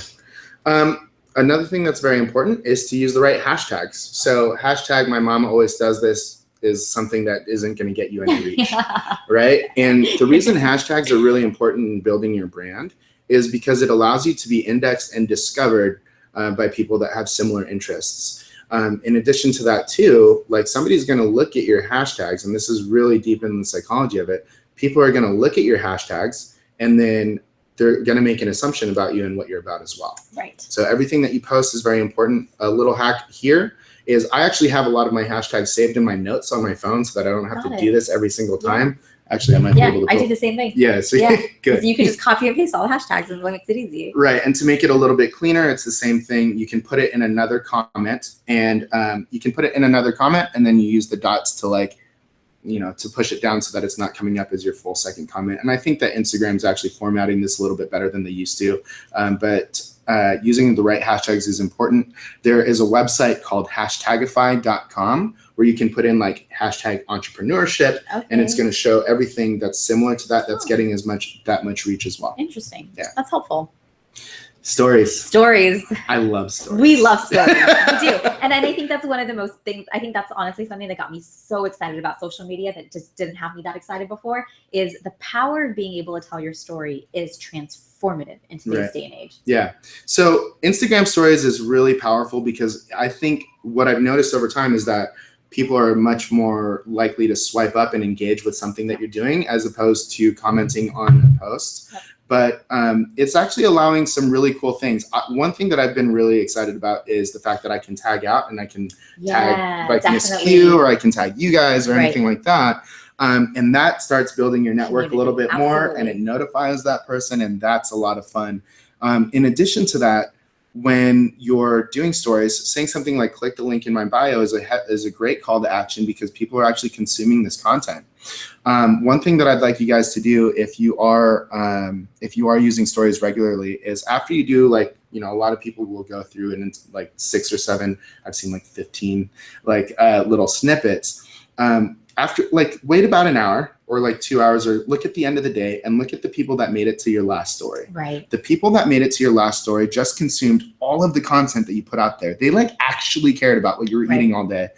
Another thing that's very important is to use the right hashtags. So hashtag my mom always does this is something that isn't going to get you any reach, right? And the reason hashtags are really important in building your brand is because it allows you to be indexed and discovered by people that have similar interests. In addition to that too, like somebody's going to look at your hashtags, and this is really deep in the psychology of it. People are going to look at your hashtags and then they're going to make an assumption about you and what you're about as well. Right. So everything that you post is very important. A little hack here is I actually have a lot of my hashtags saved in my notes on my phone so that I don't have to do this every single time. Actually, I might be able to. I do the same thing. Yeah, so good. You can just copy and paste all the hashtags and it makes it easy. Right, and to make it a little bit cleaner, it's the same thing. You can put it in another comment, and then you use the dots to to push it down so that it's not coming up as your full second comment. And I think that Instagram's actually formatting this a little bit better than they used to. But using the right hashtags is important. There is a website called hashtagify.com where you can put in like hashtag entrepreneurship, and it's going to show everything that's similar to that, that's getting that much reach as well. Interesting. Yeah. That's helpful. Stories. I love stories. We love stories. We do. And I think that's one of the most things, I think that's honestly something that got me so excited about social media that just didn't have me that excited before, is the power of being able to tell your story is transformative in today's day and age. Yeah. So Instagram stories is really powerful because I think what I've noticed over time is that people are much more likely to swipe up and engage with something that you're doing as opposed to commenting on a post. Yep. But it's actually allowing some really cool things. One thing that I've been really excited about is the fact that I can tag out and I can tag like Miss Q, or I can tag you guys or anything like that. And that starts building your network a little bit more, and it notifies that person, and that's a lot of fun. In addition to that, when you're doing stories, saying something like click the link in my bio is a great call to action because people are actually consuming this content. One thing that I'd like you guys to do if you are using stories regularly is after you do, like, a lot of people will go through and it's like 6 or 7, I've seen like 15 little snippets. After wait about an hour or like 2 hours, or look at the end of the day and look at the people that made it to your last story. Right. The people that made it to your last story just consumed all of the content that you put out there. They actually cared about what you were eating all day.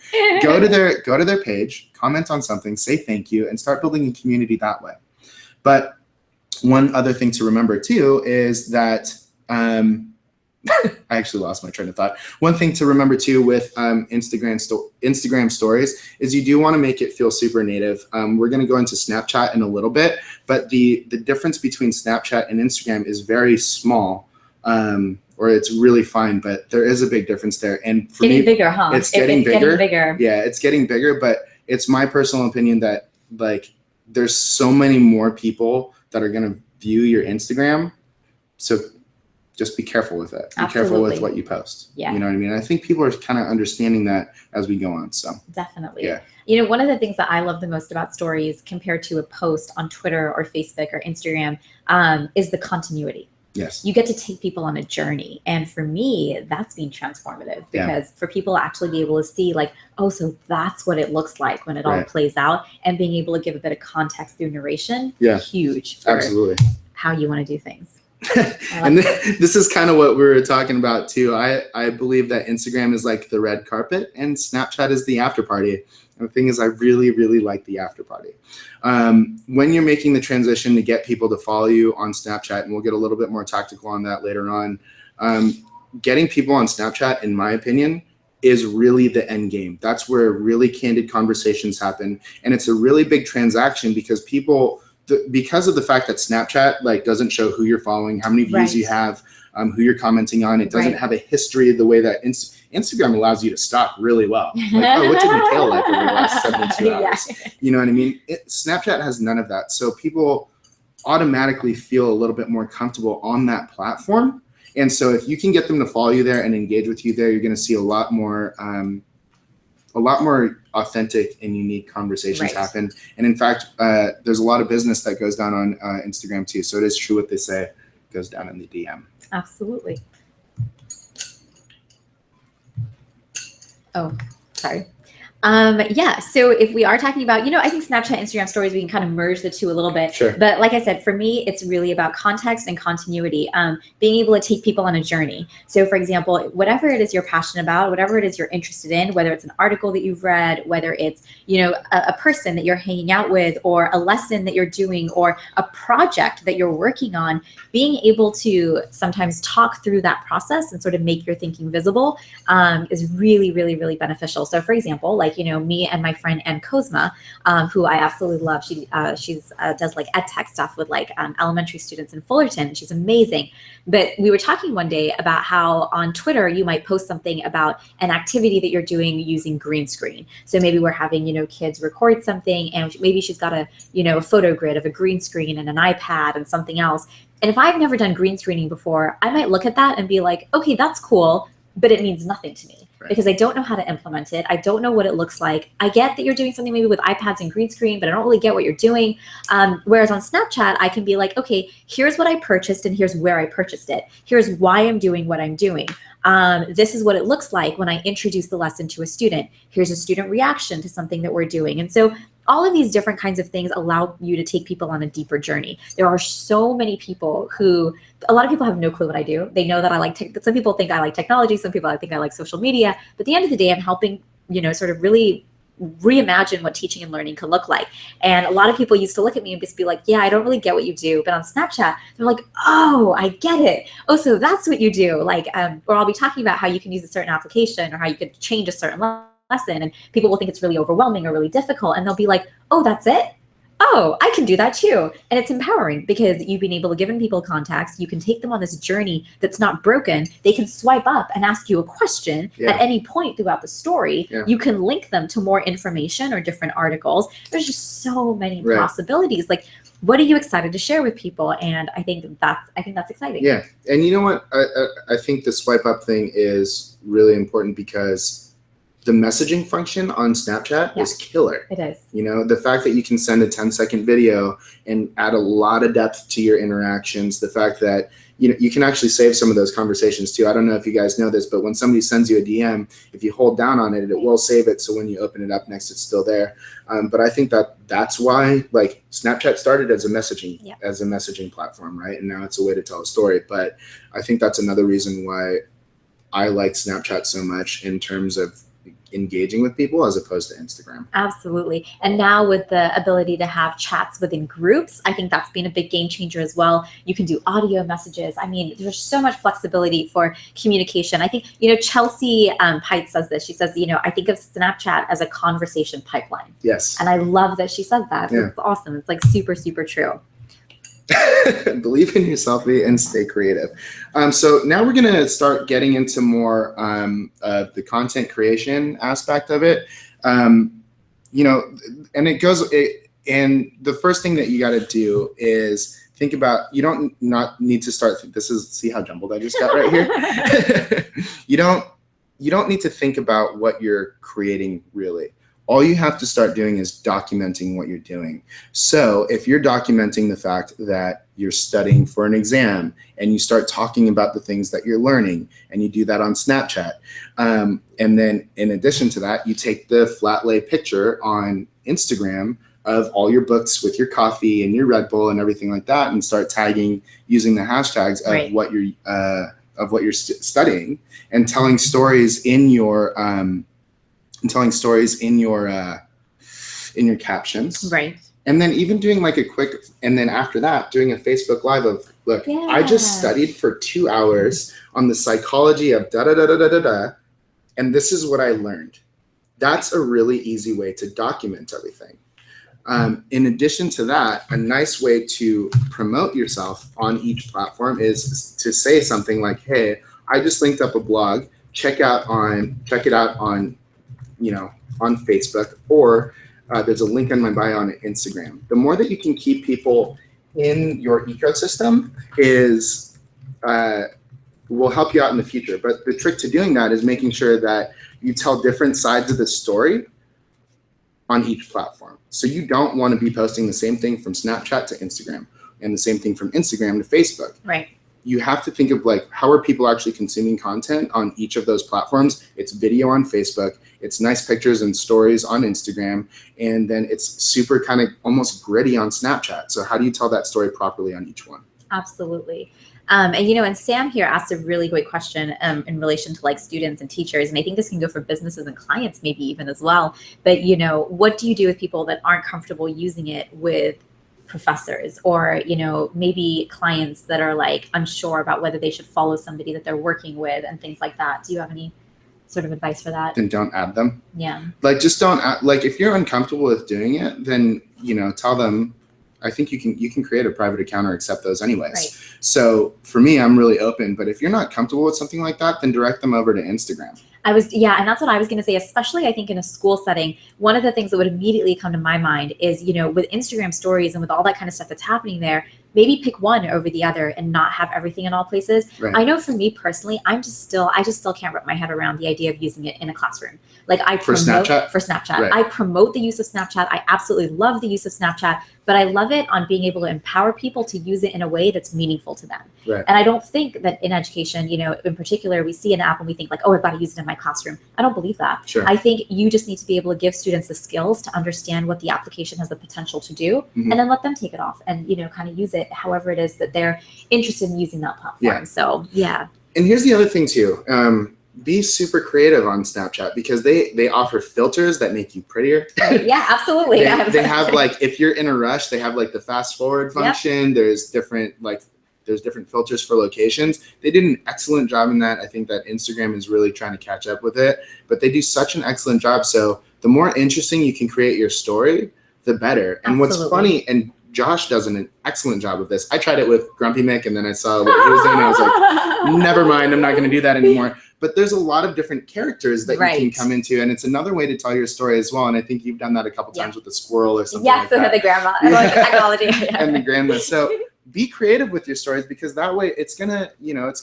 Go to their page, comment on something, say thank you, and start building a community that way. But one other thing to remember too is that I actually lost my train of thought. One thing to remember too with Instagram stories is you do want to make it feel super native. We're going to go into Snapchat in a little bit, but the difference between Snapchat and Instagram is very small, or it's really fine, but there is a big difference there. And for me, bigger, huh? It's getting bigger. Yeah, it's getting bigger, but it's my personal opinion that there's so many more people that are going to view your Instagram. So just be careful with it. Be careful with what you post. Yeah. You know what I mean? I think people are kind of understanding that as we go on. So definitely. Yeah. One of the things that I love the most about stories compared to a post on Twitter or Facebook or Instagram is the continuity. Yes. You get to take people on a journey. And for me, that's been transformative because for people to actually be able to see so that's what it looks like when it all plays out, and being able to give a bit of context through narration. Yeah. Huge for how you want to do things. And this is kind of what we were talking about too. I believe that Instagram is like the red carpet and Snapchat is the after party. And the thing is, I really, really like the after party. When you're making the transition to get people to follow you on Snapchat, and we'll get a little bit more tactical on that later on, getting people on Snapchat, in my opinion, is really the end game. That's where really candid conversations happen. And it's a really big transaction because because of the fact that Snapchat doesn't show who you're following, how many views you have, who you're commenting on. It doesn't have a history the way that Instagram allows you to stalk really well. What did Mikhail like over the last 72 hours? You know what I mean? Snapchat has none of that. So people automatically feel a little bit more comfortable on that platform. And so if you can get them to follow you there and engage with you there, you're going to see a lot more authentic and unique conversations happen. And in fact, there's a lot of business that goes down on Instagram too. So it is true what they say goes down in the DM. Absolutely. Oh, sorry. Yeah, so if we are talking about, I think Snapchat, Instagram stories, we can kind of merge the two a little bit. Sure. But like I said, for me, it's really about context and continuity, being able to take people on a journey. So for example, whatever it is you're passionate about, whatever it is you're interested in, whether it's an article that you've read, whether it's, a person that you're hanging out with, or a lesson that you're doing, or a project that you're working on, being able to sometimes talk through that process and sort of make your thinking visible is really, really, really beneficial. So for example, like, me and my friend Ann Kozma, who I absolutely love. She does like ed tech stuff with like elementary students in Fullerton. She's amazing. But we were talking one day about how on Twitter, you might post something about an activity that you're doing using green screen. So maybe we're having, kids record something, and maybe she's got a photo grid of a green screen and an iPad and something else. And if I've never done green screening before, I might look at that and be like, okay, that's cool, but it means nothing to me. Right. Because I don't know how to implement it. I don't know what it looks like. I get that you're doing something maybe with iPads and green screen, but I don't really get what you're doing. Whereas on Snapchat, I can be like, okay, here's what I purchased and here's where I purchased it. Here's why I'm doing what I'm doing. This is what it looks like when I introduce the lesson to a student. Here's a student reaction to something that we're doing. And so all of these different kinds of things allow you to take people on a deeper journey. There are so many people a lot of people have no clue what I do. They know that I like some people think I like technology. Some people think I like social media. But at the end of the day, I'm helping, sort of really reimagine what teaching and learning could look like. And a lot of people used to look at me and just be like, yeah, I don't really get what you do. But on Snapchat, they're like, oh, I get it. Oh, so that's what you do. Like, or I'll be talking about how you can use a certain application or how you could change a certain lesson, and people will think it's really overwhelming or really difficult, and they'll be like, oh, that's it? Oh, I can do that too. And it's empowering because you've been able to give people context. You can take them on this journey that's not broken. They can swipe up and ask you a question at any point throughout the story. Yeah. You can link them to more information or different articles. There's just so many possibilities. Like, what are you excited to share with people? And I think that's exciting. Yeah. And you know what? I think the swipe up thing is really important because the messaging function on Snapchat is killer. It is. The fact that you can send a 10-second video and add a lot of depth to your interactions, the fact that you can actually save some of those conversations too. I don't know if you guys know this, but when somebody sends you a DM, if you hold down on it, it will save it. So when you open it up next, it's still there. But I think that's why like Snapchat started as a messaging platform, right? And now it's a way to tell a story. But I think that's another reason why I like Snapchat so much in terms of engaging with people as opposed to Instagram. Absolutely. And now with the ability to have chats within groups, I think that's been a big game changer as well. You can do audio messages. I mean, there's so much flexibility for communication. I think, Chelsea Pite says this. She says, I think of Snapchat as a conversation pipeline. Yes. And I love that she says that. Yeah. It's awesome. It's like super, super true. Believe in yourself and stay creative. So now we're going to start getting into more of the content creation aspect of it. And it goes, and the first thing that you got to do is think about, you don't not need to start, see how jumbled I just got right here? You don't need to think about what you're creating really. All you have to start doing is documenting what you're doing. So if you're documenting the fact that you're studying for an exam and you start talking about the things that you're learning, and you do that on Snapchat, and then in addition to that, you take the flat lay picture on Instagram of all your books with your coffee and your Red Bull and everything like that, and start tagging using the hashtags of what you're studying, and telling stories in your in your captions. Right. And then even doing like and then after that, doing a Facebook Live of, look, I just studied for 2 hours on the psychology of da-da-da-da-da-da, and this is what I learned. That's a really easy way to document everything. In addition to that, a nice way to promote yourself on each platform is to say something like, hey, I just linked up a blog, check it out on Facebook, or there's a link on my bio on Instagram. The more that you can keep people in your ecosystem will help you out in the future. But the trick to doing that is making sure that you tell different sides of the story on each platform. So you don't want to be posting the same thing from Snapchat to Instagram and the same thing from Instagram to Facebook. Right. You have to think of like, how are people actually consuming content on each of those platforms? It's video on Facebook, it's nice pictures and stories on Instagram, and then it's super kind of almost gritty on Snapchat. So how do you tell that story properly on each one? Absolutely. And Sam here asked a really great question in relation to like students and teachers. And I think this can go for businesses and clients maybe even as well. But, what do you do with people that aren't comfortable using it with professors, or, maybe clients that are like unsure about whether they should follow somebody that they're working with and things like that? Do you have any sort of advice for that? Then don't add them. Yeah. Like, just don't add, like, if you're uncomfortable with doing it, then, tell them, I think you can create a private account or accept those anyways. Right. So for me, I'm really open, but if you're not comfortable with something like that, then direct them over to Instagram. And that's what I was going to say, especially I think in a school setting. One of the things that would immediately come to my mind is, with Instagram stories and with all that kind of stuff that's happening there, maybe pick one over the other and not have everything in all places. Right. I know for me personally, I just still can't wrap my head around the idea of using it in a classroom. Like For Snapchat? Right. I promote the use of Snapchat. I absolutely love the use of Snapchat, but I love it on being able to empower people to use it in a way that's meaningful to them. Right. And I don't think that in education, in particular, we see an app and we think like, oh, I've got to use it in my classroom. I don't believe that. Sure. I think you just need to be able to give students the skills to understand what the application has the potential to do, Mhm. and then let them take it off and, kind of use it however it is that they're interested in using that platform. Yeah. So, yeah. And here's the other thing too. Be super creative on Snapchat, because they offer filters that make you prettier. Yeah, absolutely. They have like, if you're in a rush, they have like the fast forward function. Yep. There's different filters for locations. They did an excellent job in that. I think that Instagram is really trying to catch up with it, but they do such an excellent job. So the more interesting you can create your story, the better. And Absolutely. What's funny, and Josh does an excellent job of this. I tried it with Grumpy Mick, and then I saw what he was doing. I was like, never mind, I'm not going to do that anymore. But there's a lot of different characters that Right. you can come into, and it's another way to tell your story as well. And I think you've done that a couple times with the squirrel or something like that. The grandma. I like the technology. And the grandma. So be creative with your stories, because that way it's gonna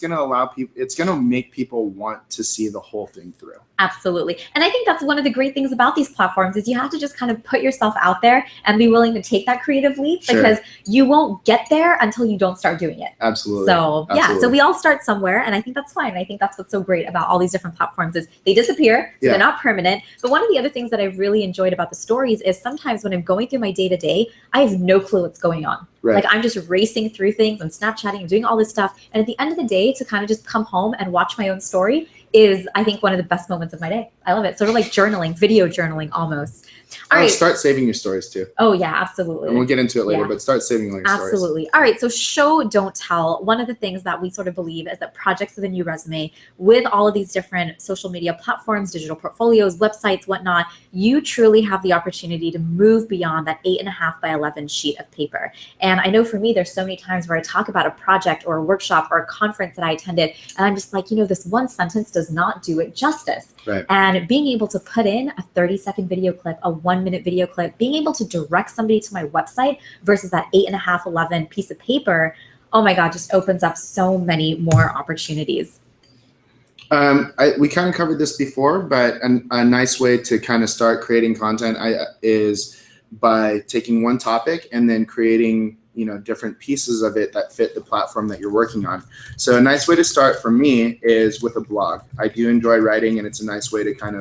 allow people, it's gonna make people want to see the whole thing through. Absolutely. And I think that's one of the great things about these platforms is you have to just kind of put yourself out there and be willing to take that creative leap, Sure. because you won't get there until you don't start doing it. Absolutely. So Absolutely. So we all start somewhere, and I think that's fine. I think that's what's so great about all these different platforms is they disappear, so they're not permanent. But one of the other things that I've really enjoyed about the stories is sometimes when I'm going through my day-to-day, I have no clue what's going on. Right. Like I'm just racing through things, I'm Snapchatting, I'm doing all this stuff. And at the end of the day, to kind of just come home and watch my own story is, I think, one of the best moments of my day. I love it. Sort of like journaling, video journaling almost. All right. Start saving your stories too. Oh yeah, absolutely. And we'll get into it later, Yeah. but start saving all your stories. Absolutely. All right. So show, don't tell. One of the things that we sort of believe is that projects with a new resume, with all of these different social media platforms, digital portfolios, websites, whatnot, you truly have the opportunity to move beyond that 8.5 by 11 sheet of paper. And I know for me, there's so many times where I talk about a project or a workshop or a conference that I attended, and I'm just like, this one sentence does not do it justice. Right. And being able to put in a 30-second video clip, a 1-minute video clip, being able to direct somebody to my website versus that 8.5, 11 piece of paper, oh my God, just opens up so many more opportunities. We kind of covered this before, but a nice way to kind of start creating content is by taking one topic and then creating different pieces of it that fit the platform that you're working on. So a nice way to start for me is with a blog. I do enjoy writing, and it's a nice way to kind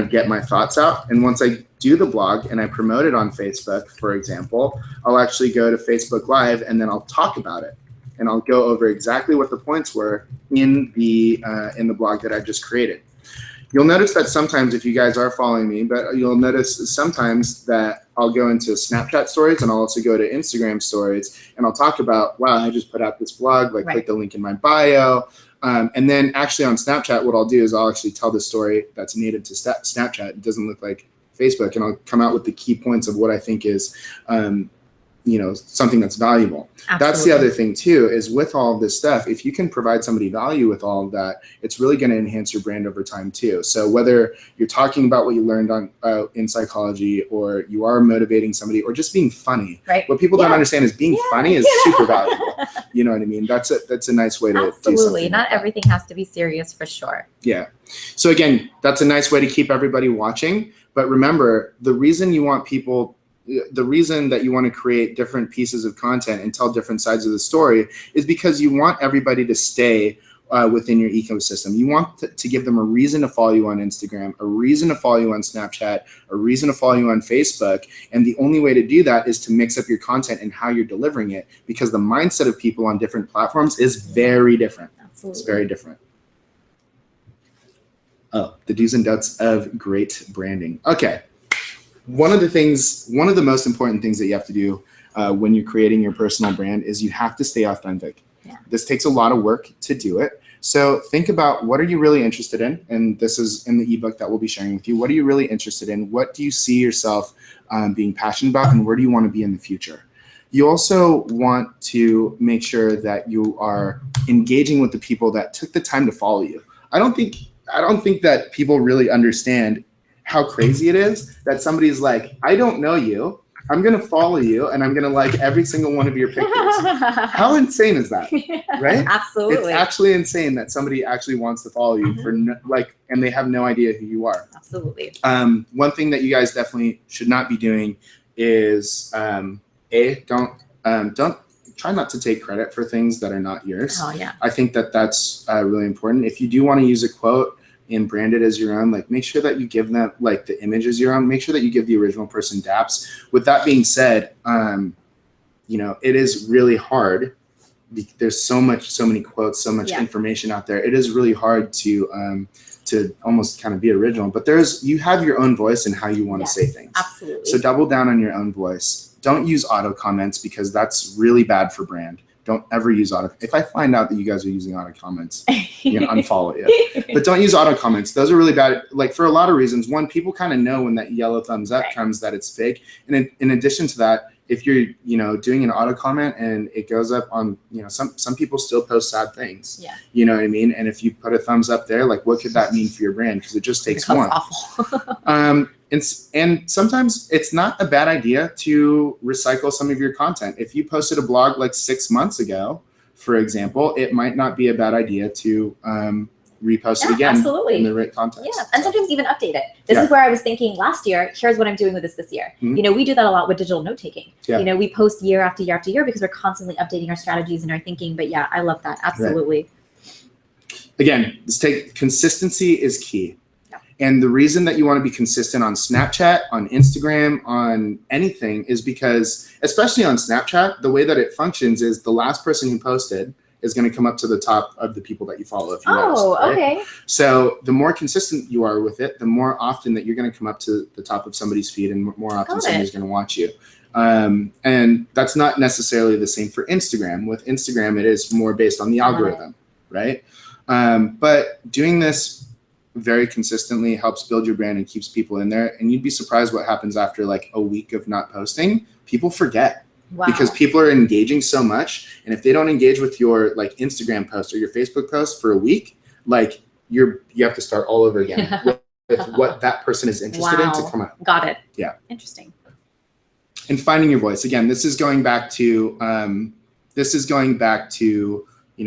of get my thoughts out. And once I do the blog and I promote it on Facebook, for example, I'll actually go to Facebook Live and then I'll talk about it. And I'll go over exactly what the points were in the blog that I just created. You'll notice that sometimes, if you guys are following me, but you'll notice sometimes that I'll go into Snapchat stories and I'll also go to Instagram stories, and I'll talk about, wow, I just put out this blog, like click the link in my bio. And then actually on Snapchat, what I'll do is I'll actually tell the story that's native to Snapchat. It doesn't look like Facebook, and I'll come out with the key points of what I think is, something that's valuable. Absolutely. That's the other thing too, is with all of this stuff, if you can provide somebody value with all of that, it's really going to enhance your brand over time too. So whether you're talking about what you learned on in psychology, or you are motivating somebody, or just being funny, right? What people don't understand is being funny is super valuable. You know what I mean? That's a nice way to do something. Absolutely. Not everything has to be serious, for sure. Yeah. So again, that's a nice way to keep everybody watching. But remember, the reason that you want to create different pieces of content and tell different sides of the story is because you want everybody to stay within your ecosystem. You want to give them a reason to follow you on Instagram, a reason to follow you on Snapchat, a reason to follow you on Facebook. And the only way to do that is to mix up your content and how you're delivering it, because the mindset of people on different platforms is very different. Absolutely. It's very different. Oh, the do's and don'ts of great branding. Okay. One of the most important things that you have to do when you're creating your personal brand is you have to stay authentic. Yeah. This takes a lot of work to do it. So think about, what are you really interested in? And this is in the ebook that we'll be sharing with you. What are you really interested in? What do you see yourself being passionate about? And where do you want to be in the future? You also want to make sure that you are engaging with the people that took the time to follow you. I don't think that people really understand how crazy it is that somebody's like, I don't know you, I'm going to follow you, and I'm going to like every single one of your pictures. How insane is that? Right? Absolutely. It's actually insane that somebody actually wants to follow you and they have no idea who you are. Absolutely. One thing that you guys definitely should not be doing is don't try not to take credit for things that are not yours. Oh yeah. I think that's really important. If you do want to use a quote and brand it as your own, like make sure that you give them like the image as your own. Make sure that you give the original person daps. With that being said, it is really hard. There's so many quotes, so much information out there. It is really hard to almost kind of be original, but you have your own voice in how you want to say things. Absolutely. So double down on your own voice. Don't use auto comments, because that's really bad for brand. Don't ever use auto. If I find out that you guys are using auto comments, I'm going to unfollow you. But don't use auto comments. Those are really bad. Like, for a lot of reasons. One, people kind of know when that yellow thumbs up comes that it's fake. And in addition to that, if you're, doing an auto comment and it goes up on, some people still post sad things. Yeah. You know what I mean? And if you put a thumbs up there, like, what could that mean for your brand? Because it just takes one. Awful. And sometimes it's not a bad idea to recycle some of your content. If you posted a blog like 6 months ago, for example, it might not be a bad idea to repost it again in the right context. Yeah, and sometimes even update it. This is where I was thinking last year, here's what I'm doing with this year. Mm-hmm. We do that a lot with digital note taking. Yeah. We post year after year after year because we're constantly updating our strategies and our thinking. But yeah, I love that. Absolutely. Right. Again, consistency is key. And the reason that you want to be consistent on Snapchat, on Instagram, on anything is because, especially on Snapchat, the way that it functions is the last person who posted is going to come up to the top of the people that you follow. If you noticed, right? Okay. So the more consistent you are with it, the more often that you're going to come up to the top of somebody's feed, and more often somebody's going to watch you. And that's not necessarily the same for Instagram. With Instagram, it is more based on the algorithm, right? But doing this very consistently helps build your brand and keeps people in there. And you'd be surprised what happens after like a week of not posting. People forget. Wow. Because people are engaging so much. And if they don't engage with your like Instagram post or your Facebook post for a week, like you have to start all over again with what that person is interested in to come up. Got it. Yeah. Interesting. And finding your voice. Again, this is going back to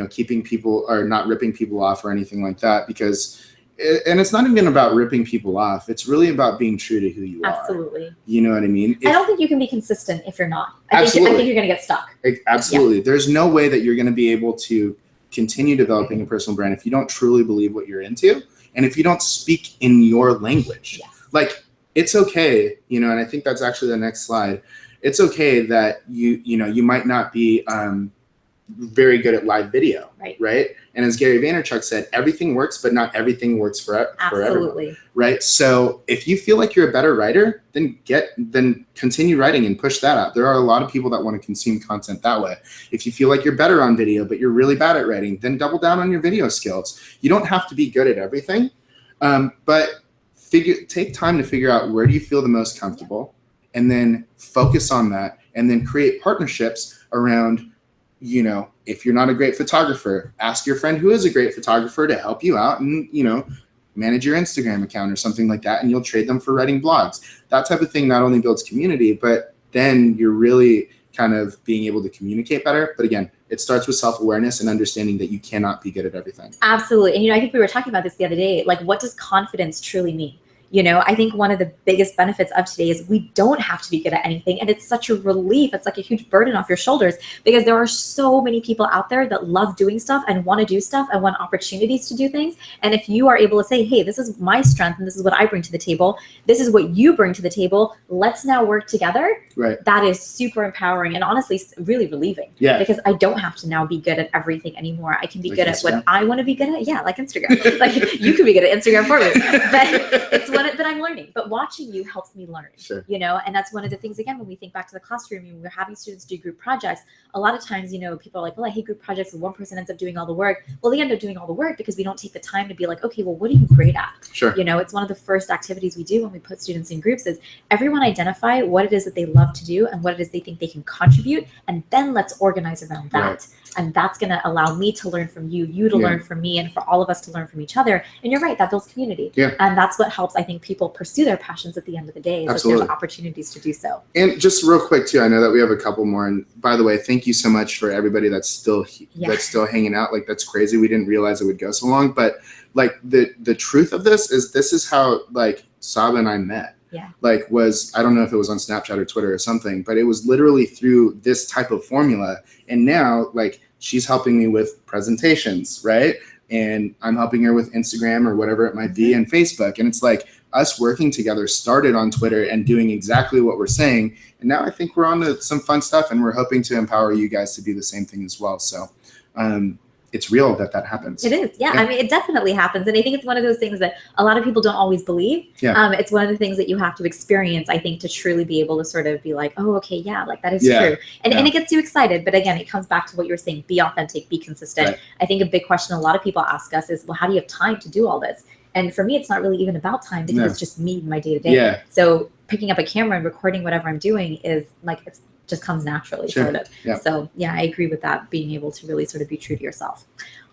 keeping people, or not ripping people off or anything like that, because it's not even about ripping people off. It's really about being true to who you are. Absolutely. You know what I mean? I don't think you can be consistent if you're not. I think you're going to get stuck. Absolutely. Yeah. There's no way that you're going to be able to continue developing a personal brand if you don't truly believe what you're into, and if you don't speak in your language. Yes. Like, it's okay, and I think that's actually the next slide. It's okay that you might not be very good at live video, right? And as Gary Vaynerchuk said, everything works, but not everything works for everyone, right? So if you feel like you're a better writer, then continue writing and push that out. There are a lot of people that want to consume content that way. If you feel like you're better on video, but you're really bad at writing, then double down on your video skills. You don't have to be good at everything, but take time to figure out where do you feel the most comfortable, and then focus on that and then create partnerships around, you know, if you're not a great photographer, ask your friend who is a great photographer to help you out and, you know, manage your Instagram account or something like that, and you'll trade them for writing blogs. That type of thing not only builds community, but then you're really kind of being able to communicate better. But again, it starts with self-awareness and understanding that you cannot be good at everything. Absolutely. And, you know, I think we were talking about this the other day, like, what does confidence truly mean? You know, I think one of the biggest benefits of today is we don't have to be good at anything. And it's such a relief. It's like a huge burden off your shoulders, because there are so many people out there that love doing stuff and want to do stuff and want opportunities to do things. And if you are able to say, hey, this is my strength and this is what I bring to the table, this is what you bring to the table, let's now work together. Right. That is super empowering and honestly really relieving. Yeah. Because I don't have to now be good at everything anymore. I can be Like good at Instagram. what I want to be good at. Yeah, like Instagram. Like, you can be good at Instagram for me. But it's what that I'm learning. But watching you helps me learn. Sure. You know, and that's one of the things, again, when we think back to the classroom and we're having students do group projects, a lot of times, you know, people are like, well, I hate group projects and one person ends up doing all the work. Well, they end up doing all the work because we don't take the time to be like, okay, well, what are you great at? Sure. You know, it's one of the first activities we do when we put students in groups is everyone identify what it is that they love to do and what it is they think they can contribute, and then let's organize around that. Right. And that's going to allow me to learn from you, you to Yeah. learn from me, and for all of us to learn from each other. And you're right, that builds community. Yeah. And that's what helps, I think, people pursue their passions at the end of the day, is that Absolutely. there's opportunities to do so. And just real quick too, I know that we have a couple more. And by the way, thank you so much for everybody that's still hanging out. Like, that's crazy. We didn't realize it would go so long. But like the truth of this is how like Saba and I met. Yeah. Like, I don't know if it was on Snapchat or Twitter or something, but it was literally through this type of formula. And now, like, she's helping me with presentations, right? And I'm helping her with Instagram or whatever it might be, and Facebook. And it's like us working together started on Twitter and doing exactly what we're saying. And now I think we're on to some fun stuff, and we're hoping to empower you guys to do the same thing as well. So it's real that happens. It is. Yeah. I mean, it definitely happens. And I think it's one of those things that a lot of people don't always believe. Yeah. It's one of the things that you have to experience, I think, to truly be able to sort of be like, oh, okay, yeah, like that is Yeah. true. And it gets you excited. But again, it comes back to what you were saying, be authentic, be consistent. Right. I think a big question a lot of people ask us is, well, how do you have time to do all this? And for me, it's not really even about time, because No. it's just me, my day to day. Yeah. So picking up a camera and recording whatever I'm doing is like, it's just comes naturally, Sure. sort of. Yeah. So yeah, I agree with that, being able to really sort of be true to yourself.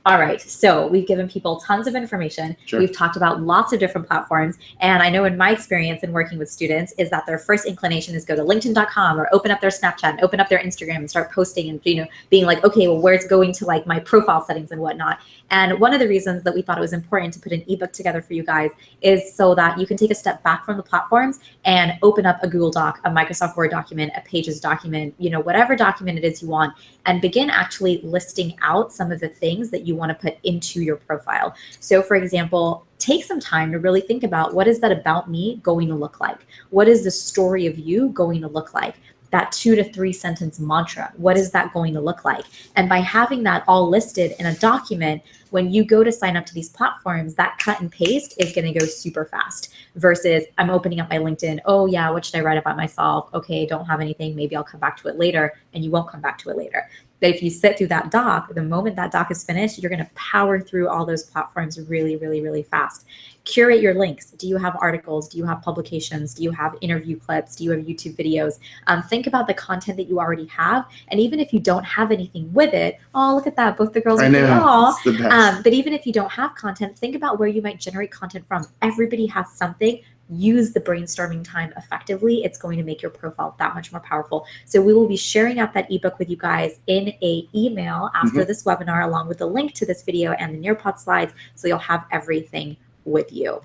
All right, so we've given people tons of information. Sure. We've talked about lots of different platforms. And I know in my experience in working with students is that their first inclination is go to LinkedIn.com or open up their Snapchat and open up their Instagram and start posting and, you know, being like, okay, well, where's going to like my profile settings and whatnot. And one of the reasons that we thought it was important to put an ebook together for you guys is so that you can take a step back from the platforms and open up a Google Doc, a Microsoft Word document, a Pages document, you know, whatever document it is you want, and begin actually listing out some of the things that you want to put into your profile. So for example, take some time to really think about, what is that about me going to look like? What is the story of you going to look like? That 2 to 3 sentence mantra, what is that going to look like? And by having that all listed in a document, when you go to sign up to these platforms, that cut and paste is going to go super fast versus I'm opening up my LinkedIn. Oh yeah, what should I write about myself? Okay, don't have anything. Maybe I'll come back to it later, and you won't come back to it later. But if you sit through that doc, the moment that doc is finished, you're going to power through all those platforms really, really, really fast. Curate your links. Do you have articles? Do you have publications? Do you have interview clips? Do you have YouTube videos? Think about the content that you already have. And even if you don't have anything with it, oh, look at that. Both the girls are I know. oh. It's the best. But even if you don't have content, think about where you might generate content from. Everybody has something. Use the brainstorming time effectively. It's going to make your profile that much more powerful. So we will be sharing out that ebook with you guys in a email after this webinar, along with the link to this video and the Nearpod slides. So you'll have everything with you.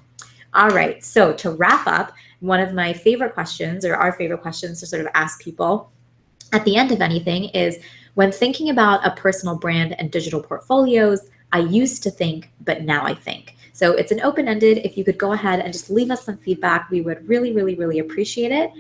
All right. So to wrap up, one of my favorite questions, or our favorite questions to sort of ask people at the end of anything, is when thinking about a personal brand and digital portfolios, I used to think, but now I think. So it's an open-ended. If you could go ahead and just leave us some feedback, we would really, really, really appreciate it.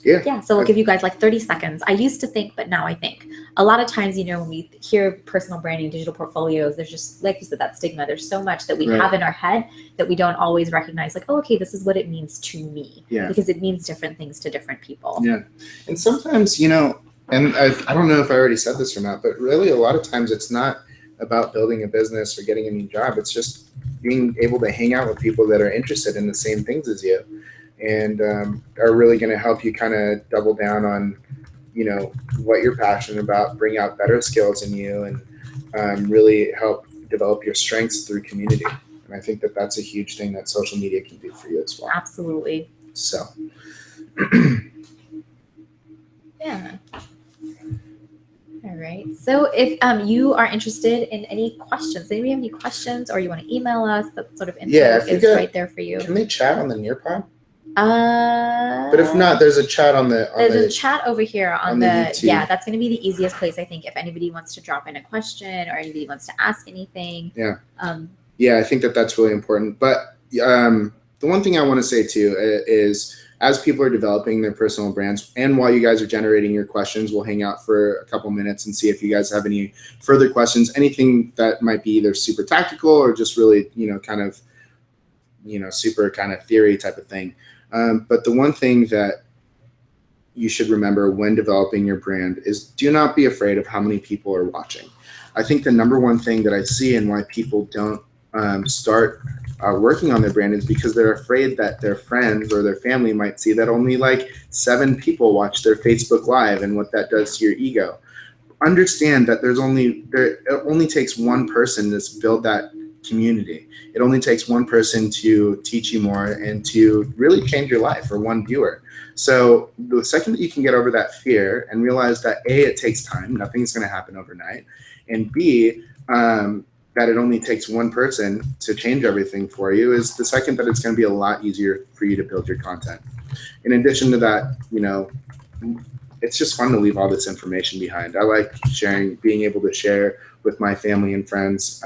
Yeah, so we'll give you guys like 30 seconds. I used to think, but now I think. A lot of times, you know, when we hear personal branding, digital portfolios, there's just, like you said, that stigma. There's so much that we have in our head that we don't always recognize, like, oh, okay, this is what it means to me. Yeah. Because it means different things to different people. Yeah. And sometimes, you know, and I don't know if I already said this or not, but really a lot of times it's not about building a business or getting a new job. It's just being able to hang out with people that are interested in the same things as you, and are really going to help you kind of double down on what you're passionate about, bring out better skills in you, and really help develop your strengths through community. And I think that that's a huge thing that social media can do for you as well. Absolutely. So. Yeah. All right. So if you are interested in any questions, anybody have any questions, or you want to email us, that sort of info is right there for you. Can they chat on the Nearpod? But if not, there's a chat on the. There's a chat over here on the YouTube. Yeah, that's going to be the easiest place, I think, if anybody wants to drop in a question or anybody wants to ask anything. Yeah. Yeah, I think that that's really important. But the one thing I want to say too is, as people are developing their personal brands, and while you guys are generating your questions, we'll hang out for a couple minutes and see if you guys have any further questions, anything that might be either super tactical or just really, super kind of theory type of thing. But the one thing that you should remember when developing your brand is, do not be afraid of how many people are watching. I think the number one thing that I see and why people don't start working on their brand is because they're afraid that their friends or their family might see that only like 7 people watch their Facebook Live and what that does to your ego. Understand that it only takes one person to build that community. It only takes one person to teach you more and to really change your life, or one viewer. So the second that you can get over that fear and realize that A, it takes time, nothing's going to happen overnight, and B, that it only takes one person to change everything for you, is the second that it's going to be a lot easier for you to build your content. In addition to that, it's just fun to leave all this information behind. I like being able to share with my family and friends,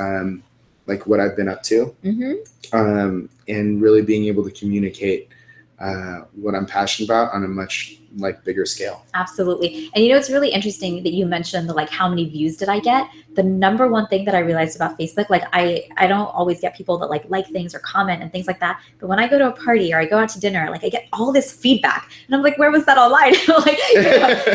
like what I've been up to, and really being able to communicate what I'm passionate about on a much bigger scale. Absolutely. And it's really interesting that you mentioned the how many views did I get? The number one thing that I realized about Facebook, I don't always get people that like things or comment and things like that. But when I go to a party or I go out to dinner, I get all this feedback. And I'm like, where was that online?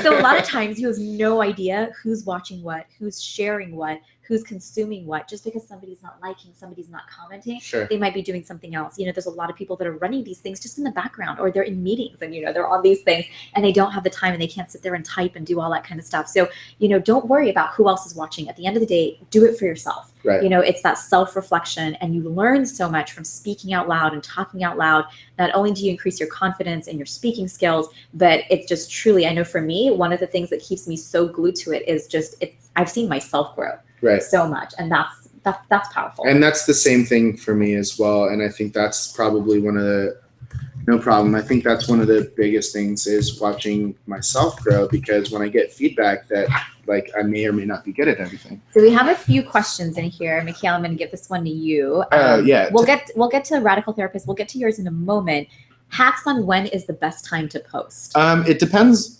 So a lot of times you have no idea who's watching what, who's sharing what, who's consuming what. Just because somebody's not liking, somebody's not commenting, sure, they might be doing something else. There's a lot of people that are running these things just in the background, or they're in meetings and they're on these things and they don't have the time and they can't sit there and type and do all that kind of stuff. So don't worry about who else is watching. At the end of the day, do it for yourself. Right. It's that self-reflection, and you learn so much from speaking out loud and talking out loud. Not only do you increase your confidence and your speaking skills, but it's just truly, I know for me, one of the things that keeps me so glued to it is just I've seen myself grow. Right. So much. And that's powerful. And that's the same thing for me as well. And I think that's probably no problem. I think that's one of the biggest things, is watching myself grow, because when I get feedback that I may or may not be good at everything. So we have a few questions in here. Mikhail, I'm going to give this one to you. Yeah. We'll get to Radical Therapist. We'll get to yours in a moment. Hacks on when is the best time to post. It depends.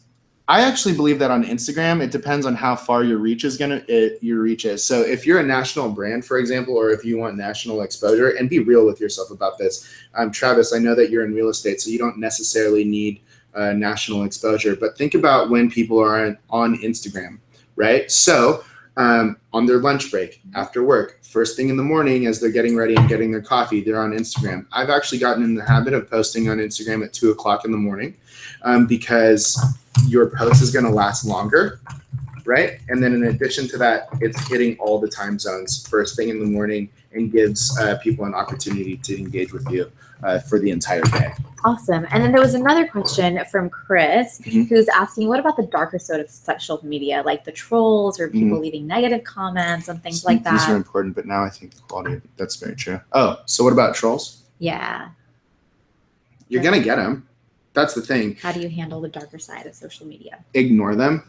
I actually believe that on Instagram, it depends on how far your reach is. So if you're a national brand, for example, or if you want national exposure, and be real with yourself about this. Travis, I know that you're in real estate, so you don't necessarily need national exposure, but think about when people are on Instagram, right? So on their lunch break, after work, first thing in the morning as they're getting ready and getting their coffee, they're on Instagram. I've actually gotten in the habit of posting on Instagram at 2:00 in the morning, because your post is going to last longer, right? And then in addition to that, it's hitting all the time zones first thing in the morning, and gives people an opportunity to engage with you for the entire day. Awesome. And then there was another question from Chris, who's asking, what about the darker side of social media, like the trolls or people leaving negative comments and things like that? These are important, but now I think the quality, that's very true. Oh, so what about trolls? Yeah. You're going to get them. That's the thing. How do you handle the darker side of social media? Ignore them.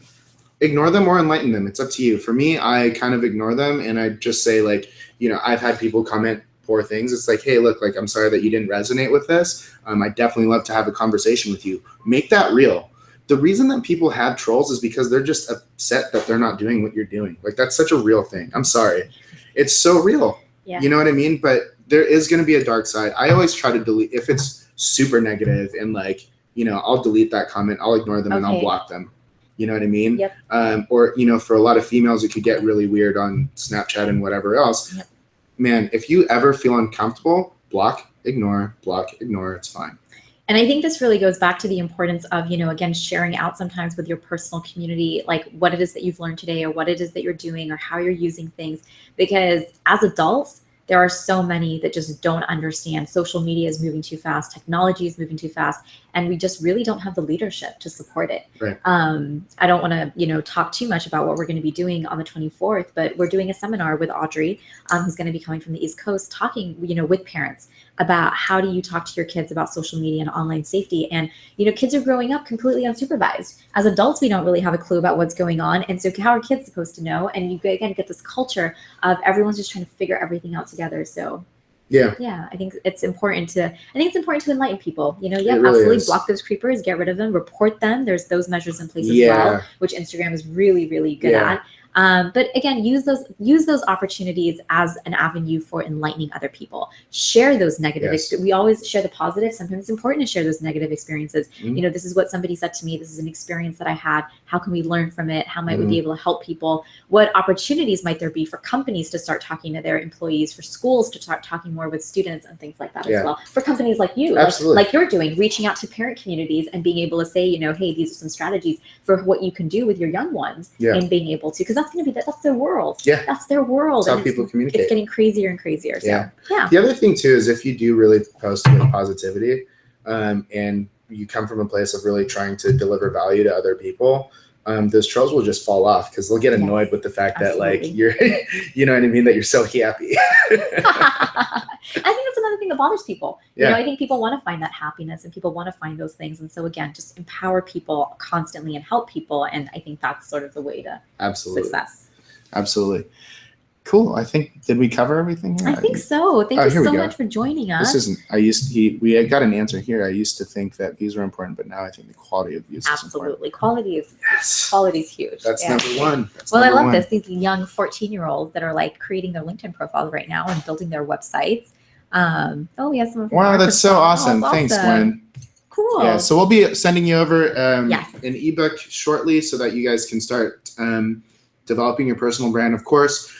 Ignore them or enlighten them. It's up to you. For me, I kind of ignore them, and I just say I've had people comment poor things. It's like, hey, look, I'm sorry that you didn't resonate with this. I definitely love to have a conversation with you. Make that real. The reason that people have trolls is because they're just upset that they're not doing what you're doing. That's such a real thing. I'm sorry. It's so real. Yeah. You know what I mean? But there is going to be a dark side. I always try to delete, if it's super negative and I'll delete that comment, I'll ignore them, and I'll block them. You know what I mean? Yep. Or, for a lot of females, it could get really weird on Snapchat and whatever else. Yep. Man, if you ever feel uncomfortable, block, ignore, it's fine. And I think this really goes back to the importance of, again, sharing out sometimes with your personal community, like what it is that you've learned today or what it is that you're doing or how you're using things. Because as adults, there are so many that just don't understand. Social media is moving too fast. Technology is moving too fast. And we just really don't have the leadership to support it. Right. I don't want to, talk too much about what we're going to be doing on the 24th, but we're doing a seminar with Audrey, who's going to be coming from the East Coast, talking, with parents about how do you talk to your kids about social media and online safety. And, kids are growing up completely unsupervised. As adults, we don't really have a clue about what's going on. And so how are kids supposed to know? And you, again, get this culture of everyone's just trying to figure everything out together. So yeah, I think it's important to enlighten people. Really absolutely is. Block those creepers, get rid of them, report them. There's those measures in place as Yeah. well, which Instagram is really, really good Yeah. at. But again, use those opportunities as an avenue for enlightening other people. Share those negative. Yes. We always share the positive. Sometimes it's important to share those negative experiences. Mhm. This is what somebody said to me. This is an experience that I had. How can we learn from it? How might we Mhm. be able to help people? What opportunities might there be for companies to start talking to their employees, for schools to start talking more with students and things like that Yeah. as well? For companies like you, Absolutely. like you're doing, reaching out to parent communities and being able to say, hey, these are some strategies for what you can do with your young ones, Yeah. and being able to, because that's going to be that's their world. Yeah. That's their world. That's how and people communicate. It's getting crazier and crazier. So Yeah. yeah. The other thing too is if you do really post with positivity, and you come from a place of really trying to deliver value to other people, those trolls will just fall off because they'll get annoyed Yes, with the fact that absolutely. you're, you know what I mean, that you're so happy. I think that's another thing that bothers people. Yeah. I think people want to find that happiness and people want to find those things. And so again, just empower people constantly and help people. And I think that's sort of the way to Absolutely. success. Absolutely. Cool. I think, did we cover everything here? I think so. Thank you here we so go. much for joining us. This isn't, we got an answer here. I used to think that these were important, but now I think the quality of use is important. Absolutely. Quality is huge. That's Yeah. number one. That's Well, I number love one. this. These young 14-year-olds that are like creating their LinkedIn profiles right now and building their websites. We have some. Wow, that's so awesome. Oh, Thanks, awesome. Gwen. Cool. Yeah, so we'll be sending you over Yes. an ebook shortly so that you guys can start developing your personal brand. Of course,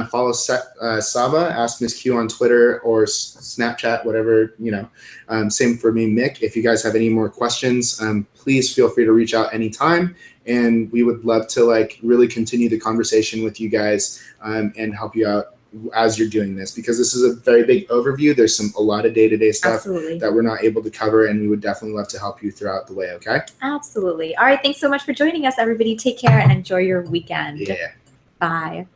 follow Saba, Ask Miss Q on Twitter or Snapchat, whatever, same for me, Mick. If you guys have any more questions, please feel free to reach out anytime. And we would love to really continue the conversation with you guys and help you out as you're doing this, because this is a very big overview. There's a lot of day-to-day stuff Absolutely. that we're not able to cover, and we would definitely love to help you throughout the way. Okay. Absolutely. All right. Thanks so much for joining us, everybody. Take care and enjoy your weekend. Yeah. Bye.